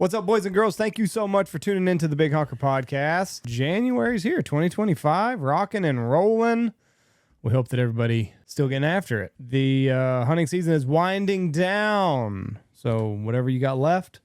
What's up, boys and girls? Thank you so much for tuning into the Big Honker Podcast. January's here, 2025, rocking and rolling. We hope that everybody still getting after it. The hunting season is winding down, so whatever you got left,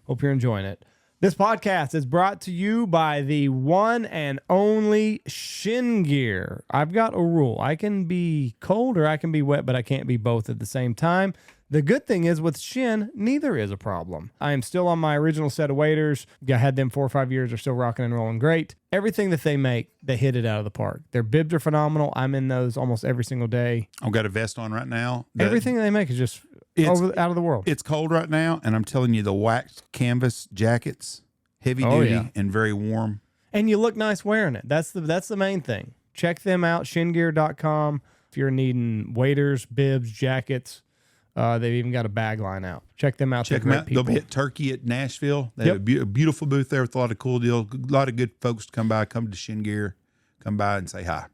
hope you're enjoying it. This podcast is brought to you by the one and only Shin Gear. I've got a rule. I can be cold or I can be wet, but I can't be both at the same time. The good thing is with Shin, neither is a problem. I am still on my original set of waders. I had them 4 or 5 years. They're still rocking and rolling great. Everything that they make, they hit it out of the park. Their bibs are phenomenal. I'm in those almost every single day. I've got a vest on right now. Everything they make is just out of the world. It's cold right now, and I'm telling you, the waxed canvas jackets, heavy duty and very warm. And you look nice wearing it. That's the main thing. Check them out, shingear.com. If you're needing waders, bibs, jackets. They've even got a bag line out. Check them out. Check them out. They'll be at Turkey at Nashville. They have a beautiful booth there with a lot of cool deals. A lot of good folks to come by. Come to Shin Gear. Come by and say hi.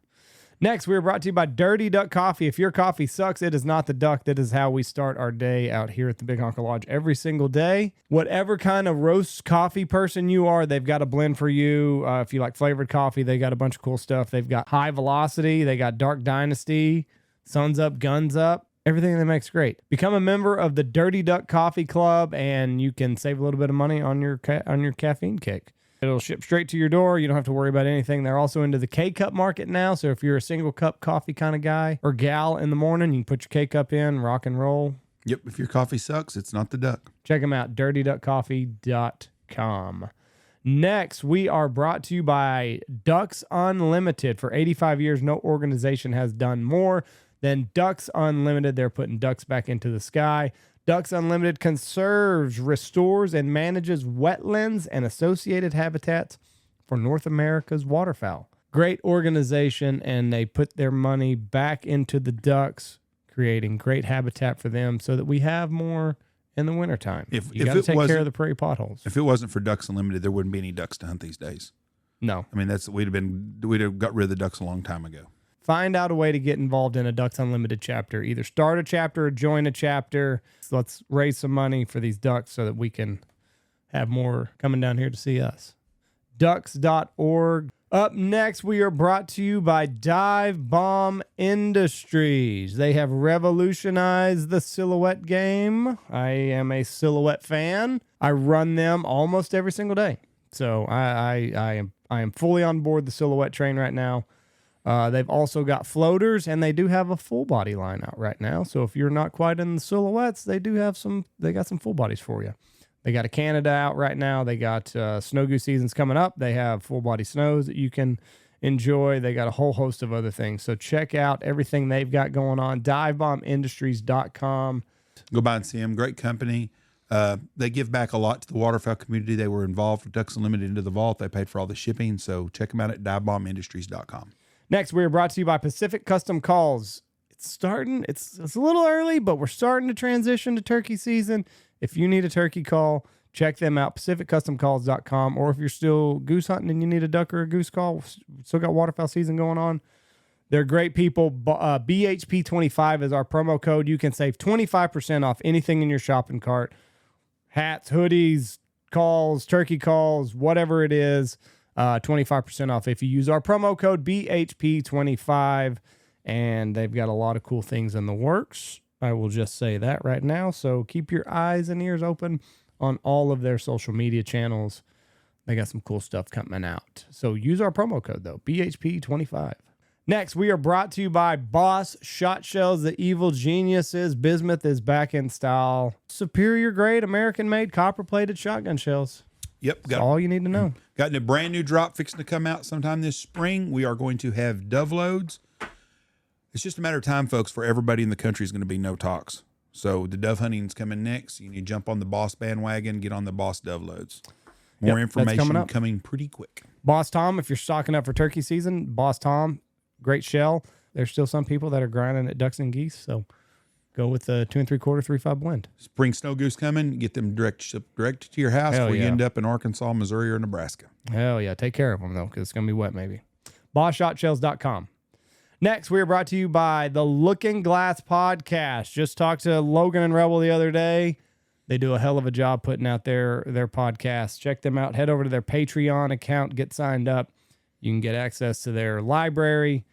Next, we're brought to you by Dirty Duck Coffee. If your coffee sucks, it is not the duck. That is how we start our day out here at the Big Honker Lodge every single day. Whatever kind of roast coffee person you are, they've got a blend for you. If you like flavored coffee, they got a bunch of cool stuff. They've got High Velocity. They got Dark Dynasty, Suns Up, Guns Up. Everything they make's great. Become a member of the Dirty Duck Coffee Club, and you can save a little bit of money on your caffeine kick. It'll ship straight to your door. You don't have to worry about anything. They're also into the K-Cup market now, so if you're a single cup coffee kind of guy or gal in the morning, you can put your K-Cup in, rock and roll. Yep, if your coffee sucks, it's not the duck. Check them out, dirtyduckcoffee.com. Next, we are brought to you by Ducks Unlimited. For 85 years, no organization has done more than Ducks Unlimited. They're putting ducks back into the sky. Ducks Unlimited conserves, restores, and manages wetlands and associated habitats for North America's waterfowl. Great organization, and they put their money back into the ducks, creating great habitat for them so that we have more in the wintertime. You got to take care of the prairie potholes. If it wasn't for Ducks Unlimited, there wouldn't be any ducks to hunt these days. No. I mean, we'd have got rid of the ducks a long time ago. Find out a way to get involved in a Ducks Unlimited chapter. Either start a chapter or join a chapter. So let's raise some money for these ducks so that we can have more coming down here to see us. Ducks.org. Up next, we are brought to you by Dive Bomb Industries. They have revolutionized the silhouette game. I am a silhouette fan. I run them almost every single day. So I am fully on board the silhouette train right now. They've also got floaters, and they do have a full body line out right now. So if you're not quite in the silhouettes, they got some full bodies for you. They got a Canada out right now. They got snow goose seasons coming up. They have full body snows that you can enjoy. They got a whole host of other things. So check out everything they've got going on. DiveBombIndustries.com. Go by and see them. Great company. They give back a lot to the waterfowl community. They were involved with Ducks Unlimited into the vault. They paid for all the shipping. So check them out at DiveBombIndustries.com. Next, we are brought to you by Pacific Custom Calls. It's a little early, but we're starting to transition to turkey season. If you need a turkey call, check them out, pacificcustomcalls.com. Or if you're still goose hunting and you need a duck or a goose call, still got waterfowl season going on. They're great people. BHP25 is our promo code. You can save 25% off anything in your shopping cart. Hats, hoodies, calls, turkey calls, whatever it is. 25% off if you use our promo code BHP25, and they've got a lot of cool things in the works. I will just say that right now. So keep your eyes and ears open on all of their social media channels. They got some cool stuff coming out. So use our promo code though, BHP25. Next, we are brought to you by Boss Shot Shells, the evil geniuses. Bismuth is back in style. Superior grade, American-made, copper-plated shotgun shells. Yep. That's all you need to know. Got a brand new drop fixing to come out sometime this spring. We are going to have dove loads. It's just a matter of time, folks, for everybody in the country is going to be no tox. So the dove hunting is coming next. You need to jump on the Boss bandwagon, get on the Boss dove loads. More information coming pretty quick. Boss Tom, if you're stocking up for turkey season, Boss Tom, great shell. There's still some people that are grinding at ducks and geese, so go with the 2 3/4, 3/5 blend. Spring snow goose coming. Get them direct to your house before you end up in Arkansas, Missouri, or Nebraska. Hell yeah. Take care of them, though, because it's going to be wet maybe. BossShotShells.com. Next, we are brought to you by the Looking Glass Podcast. Just talked to Logan and Rebel the other day. They do a hell of a job putting out their podcasts. Check them out. Head over to their Patreon account, get signed up. You can get access to their library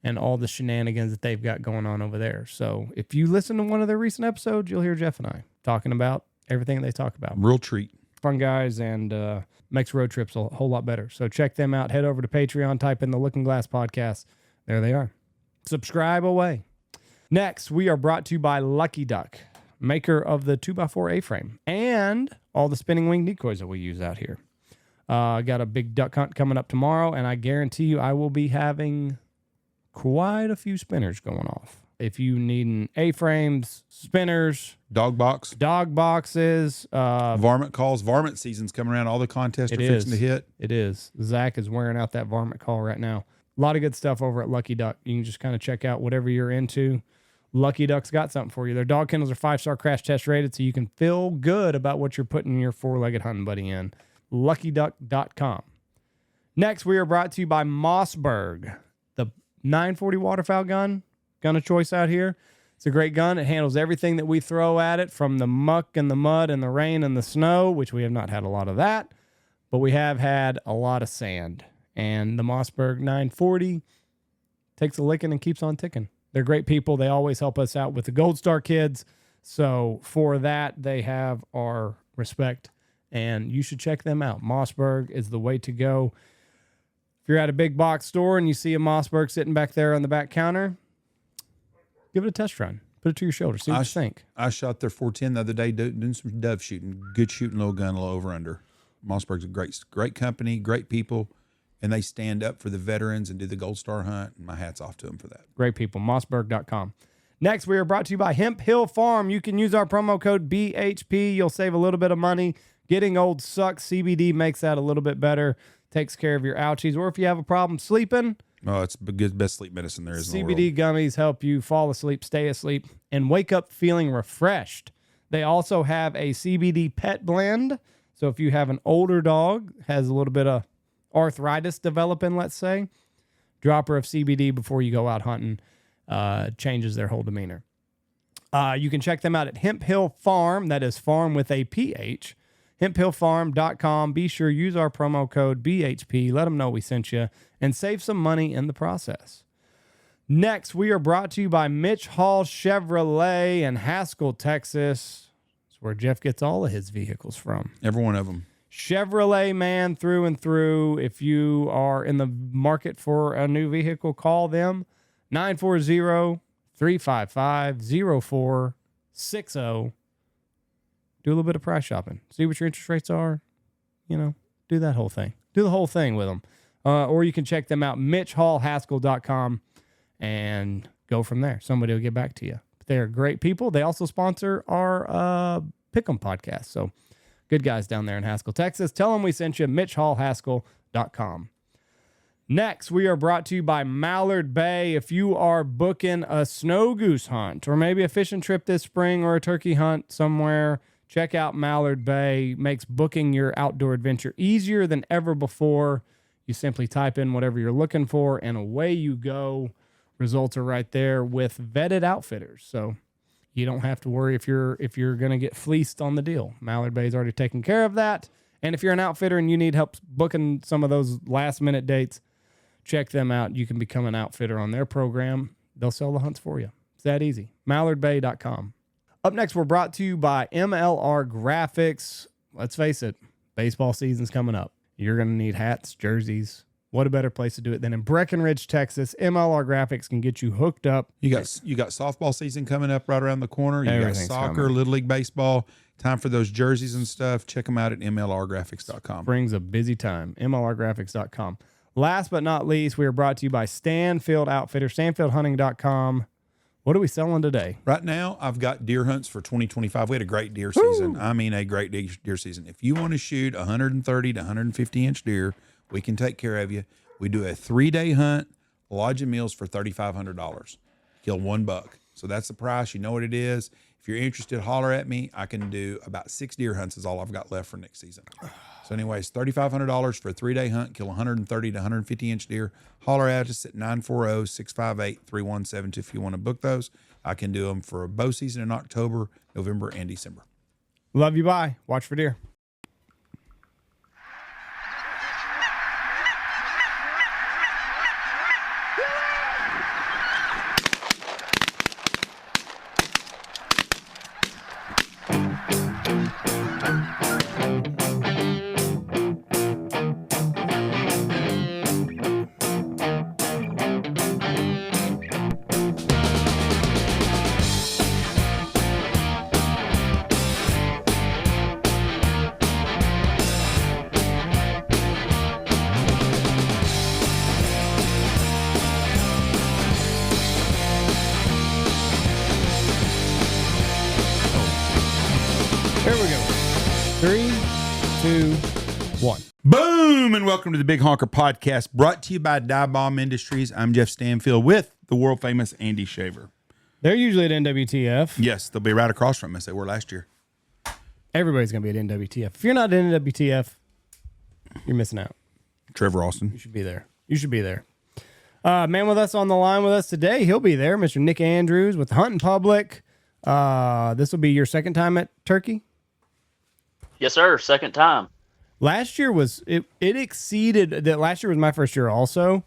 and all the shenanigans that they've got going on over there. So if you listen to one of their recent episodes, you'll hear Jeff and I talking about everything they talk about. Real treat. Fun guys, and makes road trips a whole lot better. So check them out. Head over to Patreon, type in the Looking Glass Podcast. There they are. Subscribe away. Next, we are brought to you by Lucky Duck, maker of the 2x4 A-frame and all the spinning wing decoys that we use out here. Got a big duck hunt coming up tomorrow, and I guarantee you I will be having quite a few spinners going off. If you need A-frames, spinners, dog boxes, varmint calls, varmint season's coming around. All the contests are fixing to hit. It is. Zach is wearing out that varmint call right now. A lot of good stuff over at Lucky Duck. You can just kind of check out whatever you're into. Lucky Duck's got something for you. Their dog kennels are 5-star crash test rated, so you can feel good about what you're putting your four-legged hunting buddy in. LuckyDuck.com. Next, we are brought to you by Mossberg, the 940 waterfowl gun of choice out here. It's a great gun. It handles everything that we throw at it, from the muck and the mud and the rain and the snow, which we have not had a lot of that, but we have had a lot of sand. And the Mossberg 940 takes a licking and keeps on ticking. They're great people. They always help us out with the Gold Star kids. So for that, they have our respect, and you should check them out. Mossberg is the way to go. If you're at a big box store and you see a Mossberg sitting back there on the back counter, give it a test run. Put it to your shoulder. See what you think. I shot their 410 the other day doing some dove shooting. Good shooting little gun, a little over under. Mossberg's a great company, great people, and they stand up for the veterans and do the Gold Star hunt, and my hat's off to them for that. Great people. Mossberg.com. Next, we are brought to you by Hemp Hill Farm. You can use our promo code BHP. You'll save a little bit of money. Getting old sucks. CBD makes that a little bit better. Takes care of your ouchies. Or if you have a problem sleeping, oh, it's the best sleep medicine there is in the world. CBD gummies help you fall asleep, stay asleep, and wake up feeling refreshed. They also have a CBD pet blend. So if you have an older dog, has a little bit of arthritis developing, let's say, dropper of CBD before you go out hunting changes their whole demeanor. You can check them out at Hemp Hill Farm. That is farm with a PH. HempHillFarm.com. Be sure use our promo code BHP. Let them know we sent you and save some money in the process. Next, we are brought to you by Mitch Hall Chevrolet in Haskell, Texas. It's where Jeff gets all of his vehicles from. Every one of them. Chevrolet man through and through. If you are in the market for a new vehicle, call them 940-355-0460. Do a little bit of price shopping. See what your interest rates are. You know, do that whole thing. Do the whole thing with them. Or you can check them out, MitchHallHaskell.com, and go from there. Somebody will get back to you. They're great people. They also sponsor our Pick'em podcast. So good guys down there in Haskell, Texas. Tell them we sent you, MitchHallHaskell.com. Next, we are brought to you by Mallard Bay. If you are booking a snow goose hunt or maybe a fishing trip this spring or a turkey hunt somewhere, check out Mallard Bay. Makes booking your outdoor adventure easier than ever before. You simply type in whatever you're looking for, and away you go. Results are right there with vetted outfitters. So you don't have to worry if you're going to get fleeced on the deal. Mallard Bay's already taken care of that. And if you're an outfitter and you need help booking some of those last-minute dates, check them out. You can become an outfitter on their program. They'll sell the hunts for you. It's that easy. MallardBay.com. Up next, we're brought to you by MLR Graphics. Let's face it, baseball season's coming up. You're going to need hats, jerseys. What a better place to do it than in Breckenridge, Texas. MLR Graphics can get you hooked up. You got softball season coming up right around the corner. You got soccer, Little League Baseball. Time for those jerseys and stuff. Check them out at MLRgraphics.com. Spring's a busy time. MLRgraphics.com. Last but not least, we are brought to you by Stanfield Outfitter, StanfieldHunting.com. What are we selling today? Right now, I've got deer hunts for 2025. We had a great deer season. I mean, a great deer season. If you want to shoot 130 to 150 inch deer, we can take care of you. We do a 3-day hunt, lodge and meals for $3,500. Kill $1. So that's the price. You know what it is. If you're interested, holler at me. I can do about 6 deer hunts is all I've got left for next season. So anyways, $3,500 for a 3-day hunt, kill 130 to 150 inch deer. Holler at us at 940-658-3172 if you want to book those. I can do them for a bow season in October, November, and December. Love you. Bye. Watch for deer. Here we go. 3, 2, 1. Boom! And welcome to the Big Honker Podcast, brought to you by Dye Bomb Industries. I'm Jeff Stanfield with the world famous Andy Shaver. They're usually at NWTF. Yes, they'll be right across from us. They were last year. Everybody's going to be at NWTF. If you're not at NWTF, you're missing out. Trevor Austin. You should be there. You should be there. Man with us on the line with us today, he'll be there, Mr. Nick Andrews with Hunting Public. This will be your second time at Turkey? Yes, sir. Second time. Last year was, it exceeded, that last year was my first year also.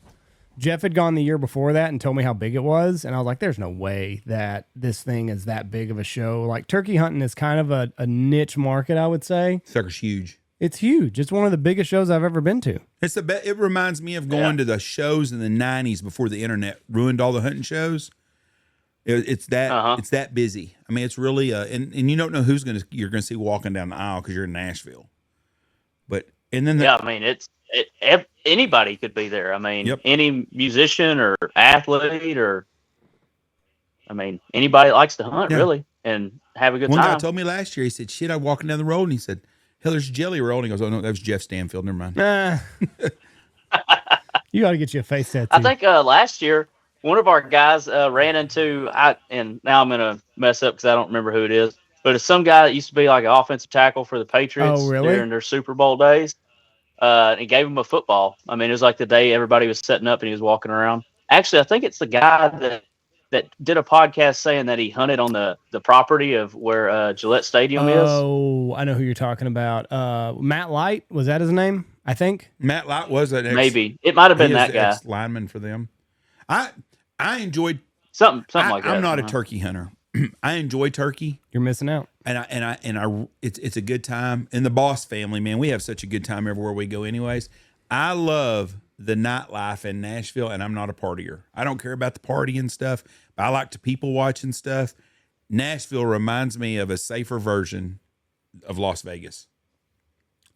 Jeff had gone the year before that and told me how big it was. And I was like, there's no way that this thing is that big of a show. Like turkey hunting is kind of a niche market, I would say. Sucker's huge. It's huge. It's one of the biggest shows I've ever been to. It's the it reminds me of going to the shows in the 90s before the internet ruined all the hunting shows. It's that busy. I mean, it's really and you don't know you're gonna see walking down the aisle because you're in Nashville. I mean, anybody could be there. I mean, Yep. Any musician or athlete anybody that likes to hunt really and have a good One time. guy told me last year, he said, shit, I'm walking down the road and he said, hell, there's jelly roll. And he goes, oh no, that was Jeff Stanfield. Never mind. You got to get you a face tattoo. I think last year one of our guys ran into and now I'm gonna mess up because I don't remember who it is, but it's some guy that used to be like an offensive tackle for the Patriots during their Super Bowl days. And he gave him a football. I mean, it was like the day everybody was setting up and he was walking around. Actually, I think it's the guy that did a podcast saying that he hunted on the property of where Gillette Stadium is. Oh, I know who you're talking about. Matt Light, was that his name? I think Matt Light was an maybe it might have been that guy. Lineman for them. I enjoyed something like that. I'm not a turkey hunter. I enjoy turkey. You're missing out. It's a good time. And the Boss family, man, we have such a good time everywhere we go anyways. I love the nightlife in Nashville, and I'm not a partier. I don't care about the party and stuff, but I like to people watch and stuff. Nashville reminds me of a safer version of Las Vegas.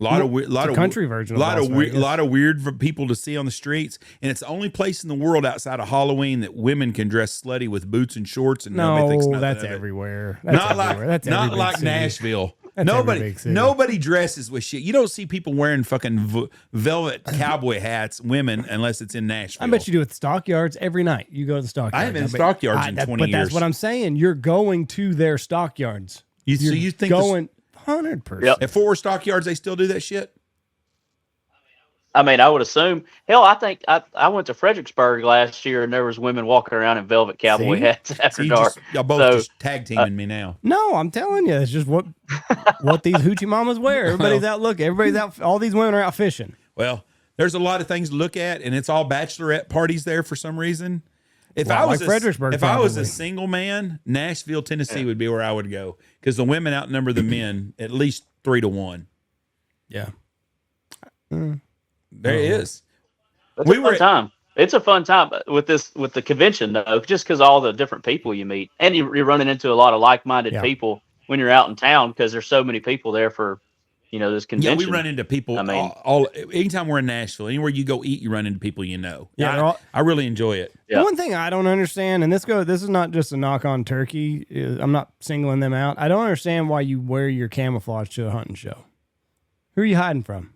A lot of country version. A lot of weird people to see on the streets, and it's the only place in the world outside of Halloween that women can dress slutty with boots and shorts, and nobody thinks nothing that's of it. Everywhere. Not like Nashville. Nobody dresses with shit. You don't see people wearing fucking velvet cowboy hats, women, unless it's in Nashville. I bet you do at the stockyards every night. You go to the stockyards. I haven't been to stockyards in 20 years. But that's what I'm saying. You're going to their stockyards. You think going 100%. Yep. At Fort Worth stockyards they still do that shit? I mean, I would assume. Hell, I think I went to Fredericksburg last year, and there was women walking around in velvet cowboy hats after dark. Y'all both just tag teaming me now. No, I'm telling you, it's just what these hoochie mamas wear. Everybody's out looking. Everybody's out. All these women are out fishing. Well, there's a lot of things to look at, and it's all bachelorette parties there for some reason. If I was a single man, Nashville, Tennessee would be where I would go because the women outnumber the men at least 3-1. Yeah. There it is. It's a fun time. It's a fun time with the convention though, just because all the different people you meet, and you're running into a lot of like-minded people when you're out in town because there's so many people there for this convention. Yeah, we run into people. I mean, anytime we're in Nashville, anywhere you go eat, you run into people you know. Yeah, I really enjoy it. Yeah. The one thing I don't understand, and this is not just a knock on turkey. I'm not singling them out. I don't understand why you wear your camouflage to a hunting show. Who are you hiding from?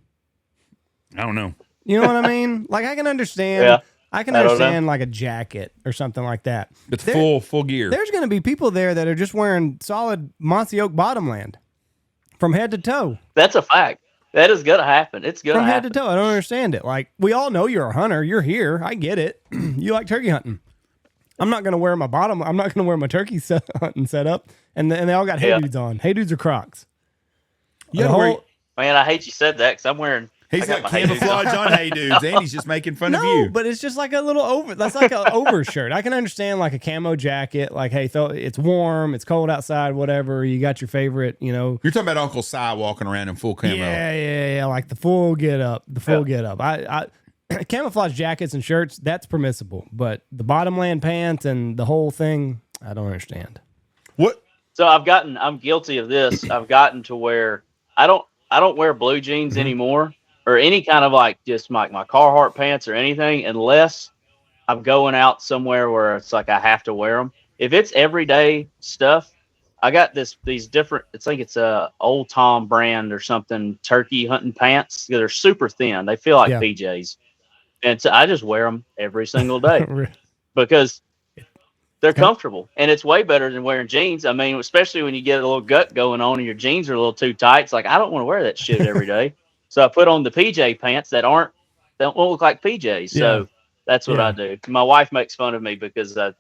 I don't know. You know what I mean? Like I can understand. Yeah. I can understand like a jacket or something like that. It's full gear. There's going to be people there that are just wearing solid Mossy Oak bottomland from head to toe. That's a fact. That is going to happen. It's going to happen. From head to toe. I don't understand it. Like we all know you're a hunter. You're here. I get it. You like turkey hunting. I'm not going to wear my bottom. I'm not going to wear my turkey hunting setup. And they all got Hey Dudes on. Hey Dudes are Crocs. Man, I hate you said that because I'm wearing. He's got camouflage on Hey Dudes, and he's just making fun of you. No, but it's just like a little that's like an overshirt. I can understand like a camo jacket, like, hey, it's warm, it's cold outside, whatever. You got your favorite, You're talking about Uncle Si walking around in full camo. Yeah, like the full get up, I camouflage jackets and shirts, that's permissible, but the bottomland pants and the whole thing, I don't understand. What? So I'm guilty of this. I've gotten to where I don't wear blue jeans anymore. Or any kind of like just my Carhartt pants or anything, unless I'm going out somewhere where it's like I have to wear them. If it's everyday stuff, I got these different. I think it's a Old Tom brand or something. Turkey hunting pants. They're super thin. They feel like PJs, and so I just wear them every single day because they're comfortable, and it's way better than wearing jeans. I mean, especially when you get a little gut going on and your jeans are a little too tight. It's like I don't want to wear that shit every day. So I put on the PJ pants that don't look like PJs. So that's what I do. My wife makes fun of me because that's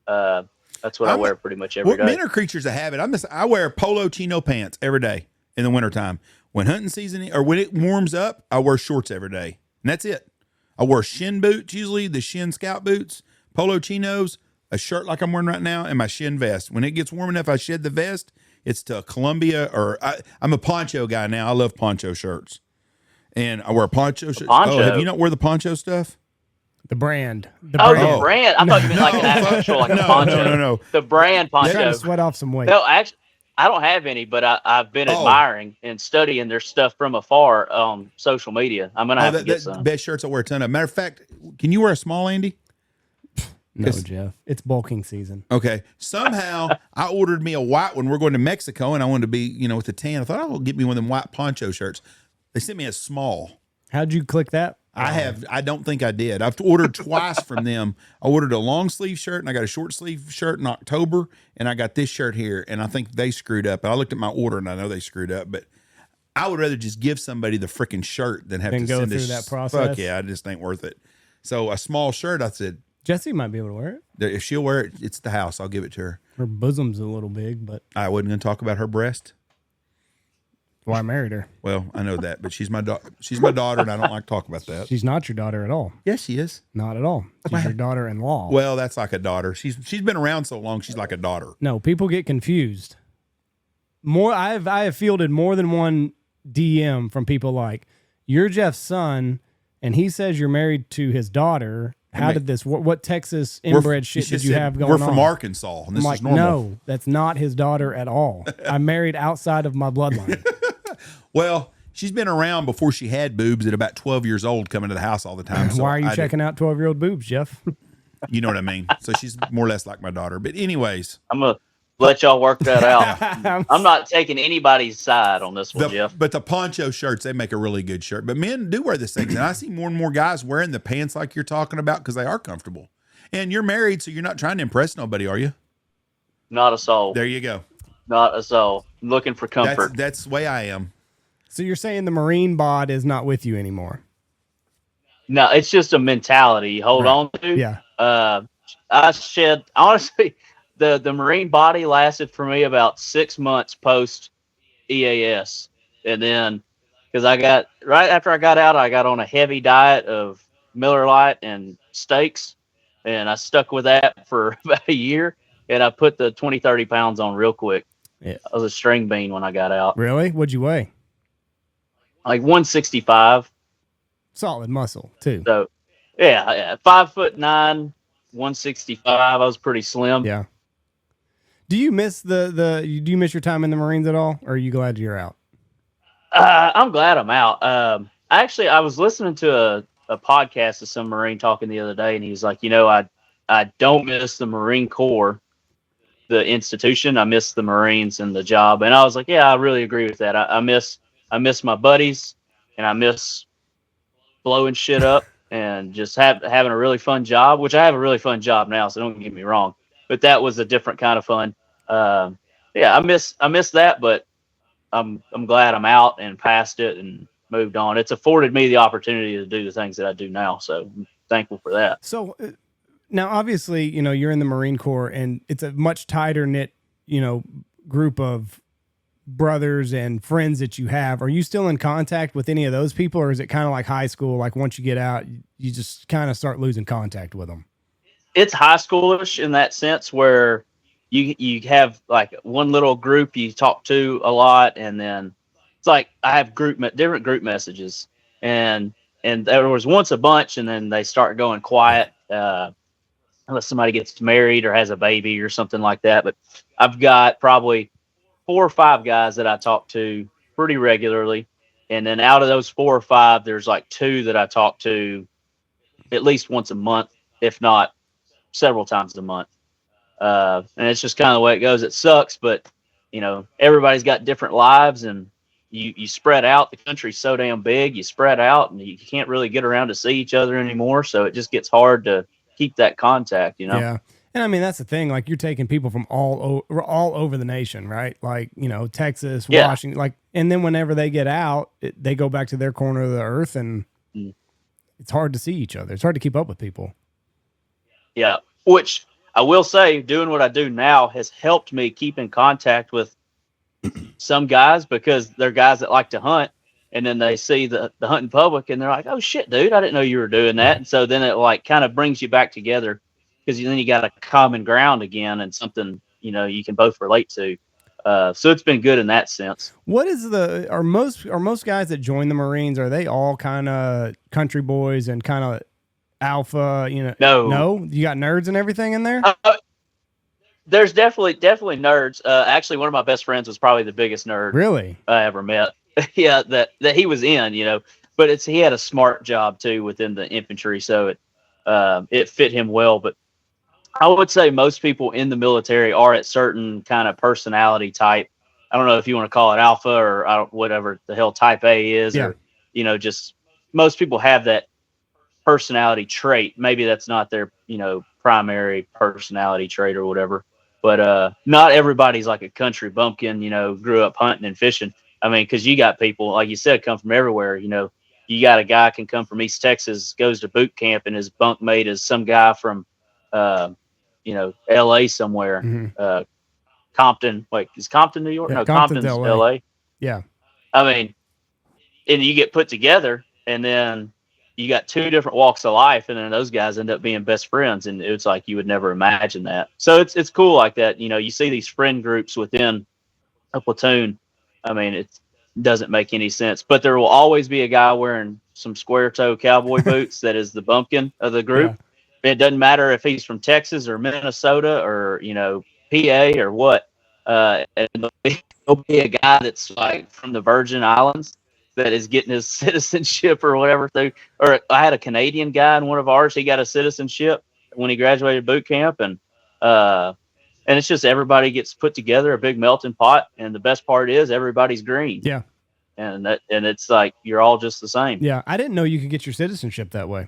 what I wear pretty much every day. Men are creatures of habit. I wear polo chino pants every day in the wintertime. When hunting season or when it warms up, I wear shorts every day. And that's it. I wear shin boots, usually the shin scout boots, polo chinos, a shirt like I'm wearing right now, and my shin vest. When it gets warm enough, I shed the vest. It's to Columbia or I'm a poncho guy now. I love poncho shirts. And I wear a poncho shirt. Oh, have you not wear the poncho stuff? The brand. The brand. I thought you meant like an actual, like a poncho. No. The brand poncho. Trying to sweat off some weight. No, actually, I don't have any, but I've been admiring and studying their stuff from afar on social media. I'm going to have to get some. Best shirts I wear a ton of. Matter of fact, can you wear a small, Andy? No, Jeff. It's bulking season. Okay. Somehow I ordered me a white one. We're going to Mexico, and I wanted to be, with the tan. I thought, I'll get me one of them white poncho shirts. They sent me a small. How'd you click that? I don't think I did. I've ordered twice from them. I ordered a long sleeve shirt and I got a short sleeve shirt in October, and I got this shirt here, and I think they screwed up. I looked at my order and I know they screwed up, but I would rather just give somebody the freaking shirt than have to go send through that process. Fuck yeah, I just ain't worth it. So a small shirt, I said, Jessie might be able to wear it. If she'll wear it, it's the house. I'll give it to her. Her bosom's a little big, but I wasn't going to talk about her breast. Well, I married her. Well, I know that, but she's my daughter. She's my daughter, and I don't like to talk about that. She's not your daughter at all. Yes, she is. Not at all. She's your daughter-in-law. Well, that's like a daughter. She's been around so long. She's like a daughter. No, people get confused. I have fielded more than one DM from people like, "You're Jeff's son, and he says you're married to his daughter. How did this? What Texas inbred shit did you have going on?" We're from Arkansas, and this is normal. No, that's not his daughter at all. I'm married outside of my bloodline. Well, she's been around before she had boobs at about 12 years old, coming to the house all the time. So why are you checking out 12-year-old boobs, Jeff? You know what I mean? So she's more or less like my daughter. But anyways. I'm going to let y'all work that out. I'm not taking anybody's side on this one, Jeff. But the poncho shirts, they make a really good shirt. But men do wear these things. And I see more and more guys wearing the pants like you're talking about because they are comfortable. And you're married, so you're not trying to impress nobody, are you? Not a soul. There you go. Not a soul. I'm looking for comfort. That's the way I am. So you're saying the Marine bod is not with you anymore? No, it's just a mentality you hold on to. Yeah. I shed, honestly, the Marine body lasted for me about 6 months post EAS. And then, because right after I got out, I got on a heavy diet of Miller Lite and steaks. And I stuck with that for about a year. And I put the 20, 30 pounds on real quick. Yeah. I was a string bean when I got out. Really? What'd you weigh? Like 165. Solid muscle too. So, yeah, 5'9", 165. I was pretty slim. Yeah. Do you miss do you miss your time in the Marines at all, or are you glad you're out? I'm glad I'm out. Actually, I was listening to a podcast of some Marine talking the other day, and he was like, I don't miss the Marine Corps, the institution. I miss the Marines and the job. And I was like, yeah, I really agree with that. I miss my buddies, and I miss blowing shit up and just having a really fun job, which I have a really fun job now, so don't get me wrong. But that was a different kind of fun. Yeah, I miss that, but I'm glad I'm out and past it and moved on. It's afforded me the opportunity to do the things that I do now, so I'm thankful for that. So now, obviously, you're in the Marine Corps, and it's a much tighter knit, group of brothers and friends that you have, are you still in contact with any of those people, or is it kind of like high school? Like once you get out, you just kind of start losing contact with them? It's high schoolish in that sense where you have like one little group you talk to a lot, and then it's like I have different group messages, and there was once a bunch, and then they start going quiet unless somebody gets married or has a baby or something like that. But I've got probably 4 or 5 guys that I talk to pretty regularly, and then out of those 4 or 5, there's like 2 that I talk to at least once a month, if not several times a month. And it's just kind of the way it goes. It sucks, but everybody's got different lives, and you spread out. The country's so damn big, you spread out, and you can't really get around to see each other anymore. So it just gets hard to keep that contact, Yeah. And I mean, that's the thing, like you're taking people from all over the nation, right? Like, Texas, Washington, like, and then whenever they get out, they go back to their corner of the earth, and it's hard to see each other. It's hard to keep up with people. Yeah. Which I will say, doing what I do now has helped me keep in contact with some guys, because they're guys that like to hunt, and then they see the hunting public, and they're like, "Oh shit, dude, I didn't know you were doing that." And so then it like kind of brings you back together, because then you got a common ground again, and something you can both relate to. So it's been good in that sense. What is are most guys that join the Marines, are they all kind of country boys and kind of alpha? No, you got nerds and everything in there. There's definitely nerds. Actually, one of my best friends was probably the biggest nerd really I ever met. Yeah, that he was in, but he had a smart job too within the infantry, so it fit him well. But I would say most people in the military are at certain kind of personality type. I don't know if you want to call it alpha or whatever the hell type A is, or just most people have that personality trait. Maybe that's not their primary personality trait or whatever. But not everybody's like a country bumpkin, grew up hunting and fishing. I mean, because you got people, like you said, come from everywhere. You got a guy can come from East Texas, goes to boot camp, and his bunk mate is some guy from, L.A. somewhere. Mm-hmm. Compton. Wait, is Compton New York? Yeah, no, Compton's Compton's L.A. Yeah. I mean, and you get put together, and then you got 2 different walks of life, and then those guys end up being best friends, and it's like you would never imagine that. So it's cool like that. You see these friend groups within a platoon. I mean, it doesn't make any sense, but there will always be a guy wearing some square toe cowboy boots that is the bumpkin of the group. Yeah. It doesn't matter if he's from Texas or Minnesota or PA or what. And there'll be a guy that's like from the Virgin Islands that is getting his citizenship or whatever through. Or I had a Canadian guy in one of ours. He got a citizenship when he graduated boot camp, and it's just everybody gets put together, a big melting pot. And the best part is everybody's green. Yeah. And it's like, you're all just the same. Yeah. I didn't know you could get your citizenship that way.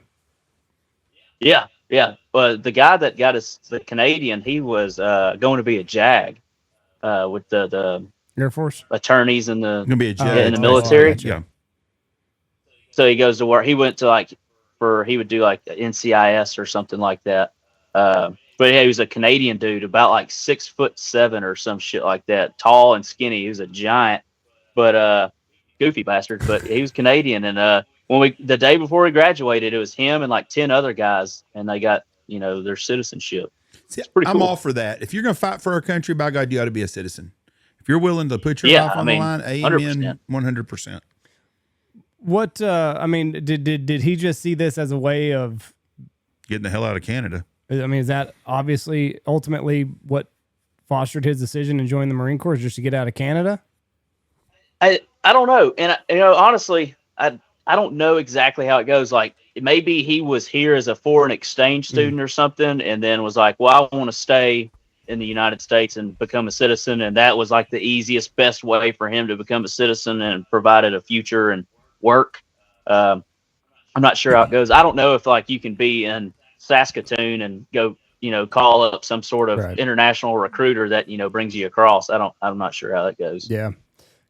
Yeah. Yeah. But the guy that got the Canadian, he was going to be a JAG with the Air Force attorneys in the, gonna be a JAG. In the military. Yeah. So he goes to work. He went to he would do like the NCIS or something like that. But yeah, he was a Canadian dude, about like 6'7" or some shit like that. Tall and skinny. He was a giant, but goofy bastard. But he was Canadian, and the day before he graduated, it was him and like 10 other guys, and they got their citizenship. See, it's pretty cool. I'm all for that. If you're gonna fight for our country, by God, you ought to be a citizen. If you're willing to put your life on the line, amen, 100%. What did he just see this as a way of getting the hell out of Canada? I mean, is that obviously ultimately what fostered his decision to join the Marine Corps, just to get out of Canada? I don't know. And honestly, I don't know exactly how it goes. Like, maybe he was here as a foreign exchange student or something, and then was like, well, I want to stay in the United States and become a citizen. And that was like the easiest, best way for him to become a citizen and provided a future and work. I'm not sure how it goes. I don't know if like you can be in Saskatoon and go, call up some sort of international recruiter that, brings you across. I'm not sure how that goes. Yeah.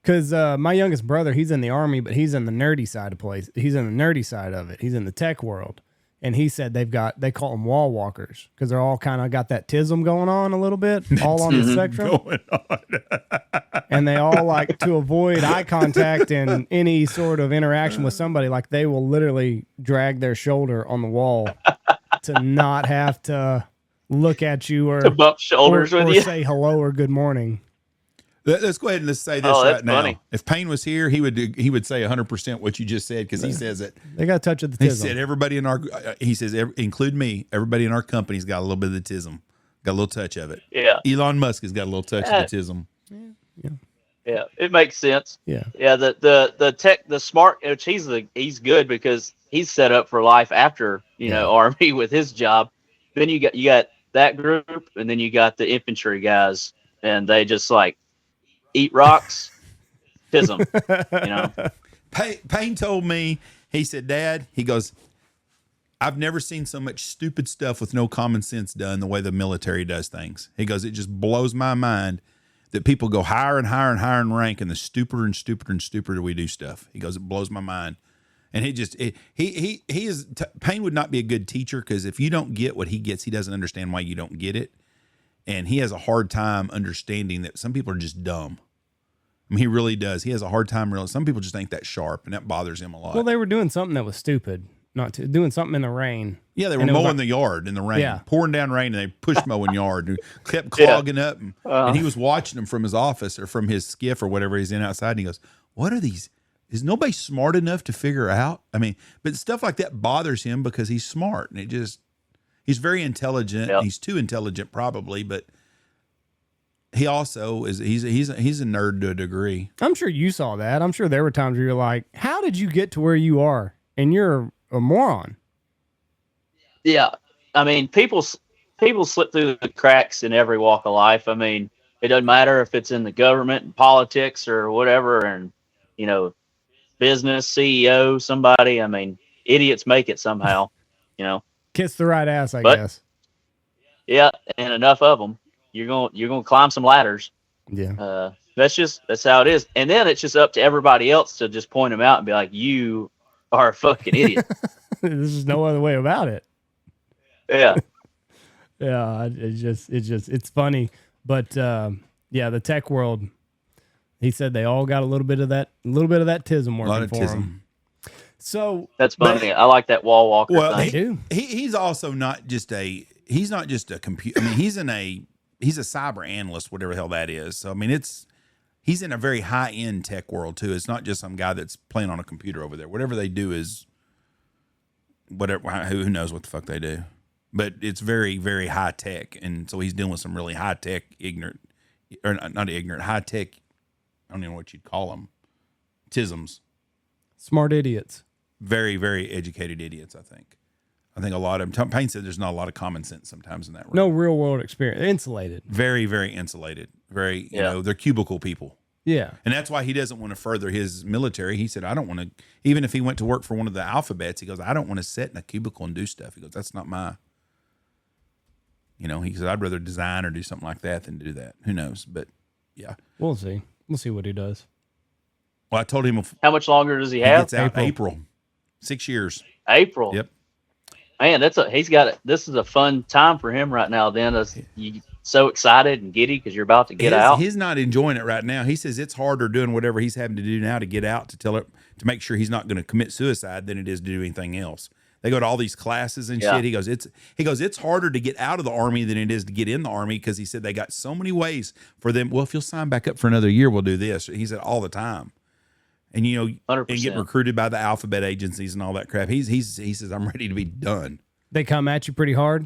Cause, my youngest brother, he's in the Army, but he's in the nerdy side of He's in the nerdy side of it. He's in the tech world. And he said they call them wall walkers because they're all kind of got that tism going on a little bit, all on the spectrum. Going on. And they all like to avoid eye contact and any sort of interaction with somebody. Like they will literally drag their shoulder on the wall to not have to look at you or to bump shoulders with you, say hello or good morning. Let's go ahead and let's say this right now. If Payne was here, he would say 100% what you just said because he says it. They got a touch of the tism. He said everybody in our, he says, include me, everybody in our company's got a little bit of the tism, got a little touch of it. Yeah. Elon Musk has got a little touch of the tism. Yeah. It makes sense. Yeah. Yeah. The smart, which he's good because he's set up for life after, Army with his job. Then you got that group, and then you got the infantry guys, and they just like eat rocks, tism, Payne told me, he said, Dad, he goes, I've never seen so much stupid stuff with no common sense done the way the military does things. He goes, it just blows my mind that people go higher and higher and higher in rank, and the stupider and stupider and stupider we do stuff. He goes, it blows my mind. And Payne would not be a good teacher because if you don't get what he gets, he doesn't understand why you don't get it. And he has a hard time understanding that some people are just dumb. I mean, he really does. He has a hard time realizing some people just ain't that sharp, and that bothers him a lot. Well, they were doing something that was stupid, doing something in the rain. Yeah, they were mowing the yard in the rain, pouring down rain, and they pushed mowing yard and kept clogging up. And he was watching them from his office or from his skiff or whatever he's in outside, and he goes, what are these? Is nobody smart enough to figure out? I mean, but stuff like that bothers him because he's smart, and he's very intelligent. Yep. He's too intelligent probably, but he also he's a nerd to a degree. I'm sure you saw that. I'm sure there were times where you're like, how did you get to where you are? And you're a moron. Yeah. I mean, people slip through the cracks in every walk of life. I mean, it doesn't matter if it's in the government and politics or whatever, and, business, CEO, somebody. I mean, idiots make it somehow, Kiss the right ass, I guess. Yeah. And enough of them. You're going to climb some ladders. Yeah. That's how it is. And then it's just up to everybody else to just point them out and be like, you are a fucking idiot. There's just no other way about it. Yeah. Yeah. It's funny. But, the tech world, he said they all got a little bit of that tism working for them. So that's funny. I like that wall walker. Well, thing. He's also not just he's not just a computer. I mean, he's a cyber analyst, whatever the hell that is. So, I mean, he's in a very high end tech world too. It's not just some guy that's playing on a computer over there. Whatever they do is whatever, who knows what the fuck they do, but it's very, very high tech. And so he's dealing with some really high tech, high tech. I don't even know what you'd call them. Tisms. Smart idiots. Very, very educated idiots, I think. I think a lot of them. Payne said there's not a lot of common sense sometimes in that room. No real world experience. Insulated. Very, very insulated. Very, they're cubicle people. Yeah. And that's why he doesn't want to further his military. He said, I don't want to, even if he went to work for one of the alphabets, he goes, I don't want to sit in a cubicle and do stuff. He goes, that's not my, he said, I'd rather design or do something like that than do that. Who knows? But yeah. We'll see. We'll see what he does. Well, I told him. How much longer does he have? It's out April. 6 years. April. Yep. Man, this is a fun time for him right now. Then you so excited and giddy because you're about to get out. He's not enjoying it right now. He says it's harder doing whatever he's having to do now to get out to make sure he's not going to commit suicide than it is to do anything else. They go to all these classes and shit. He goes, it's harder to get out of the Army than it is to get in the Army because he said they got so many ways for them. Well, if you'll sign back up for another year, we'll do this. He said all the time. And 100%. And get recruited by the alphabet agencies and all that crap. He says I'm ready to be done. They come at you pretty hard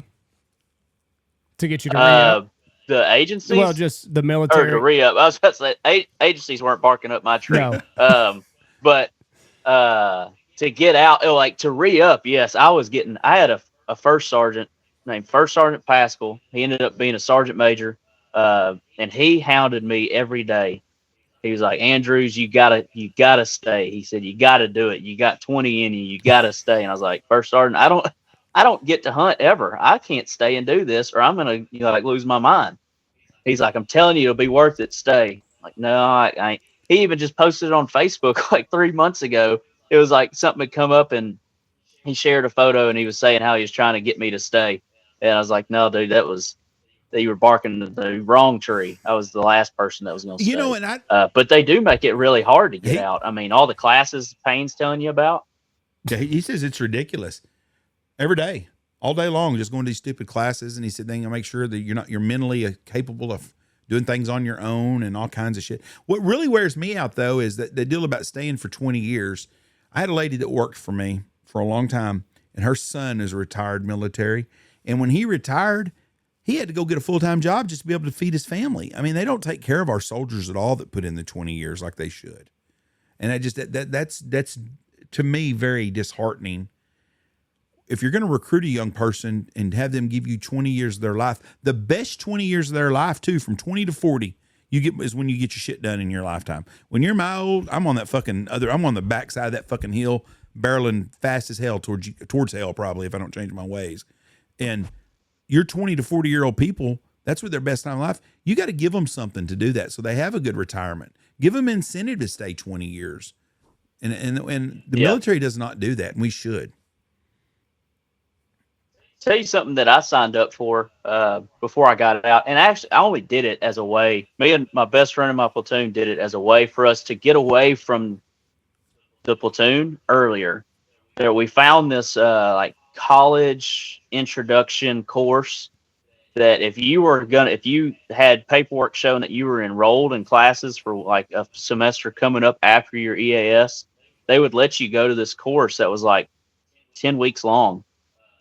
to get you to re-up. The agencies? Well, just the military. Or to re-up. I was about to say agencies weren't barking up my tree. No. But to get out, to re-up, yes, I had a first sergeant named First Sergeant Pascal. He ended up being a sergeant major, and he hounded me every day. He was like, Andrews, you gotta stay. He said, you gotta do it. You got 20 in you. You gotta stay. And I was like, First Sergeant, I don't get to hunt ever. I can't stay and do this, or I'm gonna lose my mind. He's like, I'm telling you, it'll be worth it. Stay. I'm like, no, I ain't. He even just posted it on Facebook 3 months ago. It was like something had come up, and he shared a photo and he was saying how he was trying to get me to stay. And I was like, no, dude, that you were barking the wrong tree. I was the last person that was going to stay. You know, and but they do make it really hard to get out. I mean, all the classes Payne's telling you about. Yeah, he says it's ridiculous. Every day, all day long, just going to these stupid classes. And he said, then make sure that you're mentally capable of doing things on your own and all kinds of shit. What really wears me out, though, is that the deal about staying for 20 years. I had a lady that worked for me for a long time, and her son is a retired military. And when he retired, he had to go get a full-time job just to be able to feed his family. I mean, they don't take care of our soldiers at all that put in the 20 years like they should. And that's to me very disheartening. If you're going to recruit a young person and have them give you 20 years of their life, the best 20 years of their life too, from 20 to 40, is when you get your shit done in your lifetime. When you're my old, I'm on the backside of that fucking hill, barreling fast as hell towards hell, probably, if I don't change my ways. And your 20 to 40-year-old people, that's what their best time of life. You got to give them something to do that so they have a good retirement. Give them incentive to stay 20 years. And the military does not do that, and we should. Tell you something that I signed up for before I got out. And actually, I only did it as a way. Me and my best friend in my platoon did it as a way for us to get away from the platoon earlier. There, we found this like college introduction course that if you had paperwork showing that you were enrolled in classes for like a semester coming up after your EAS, they would let you go to this course that was like 10 weeks long.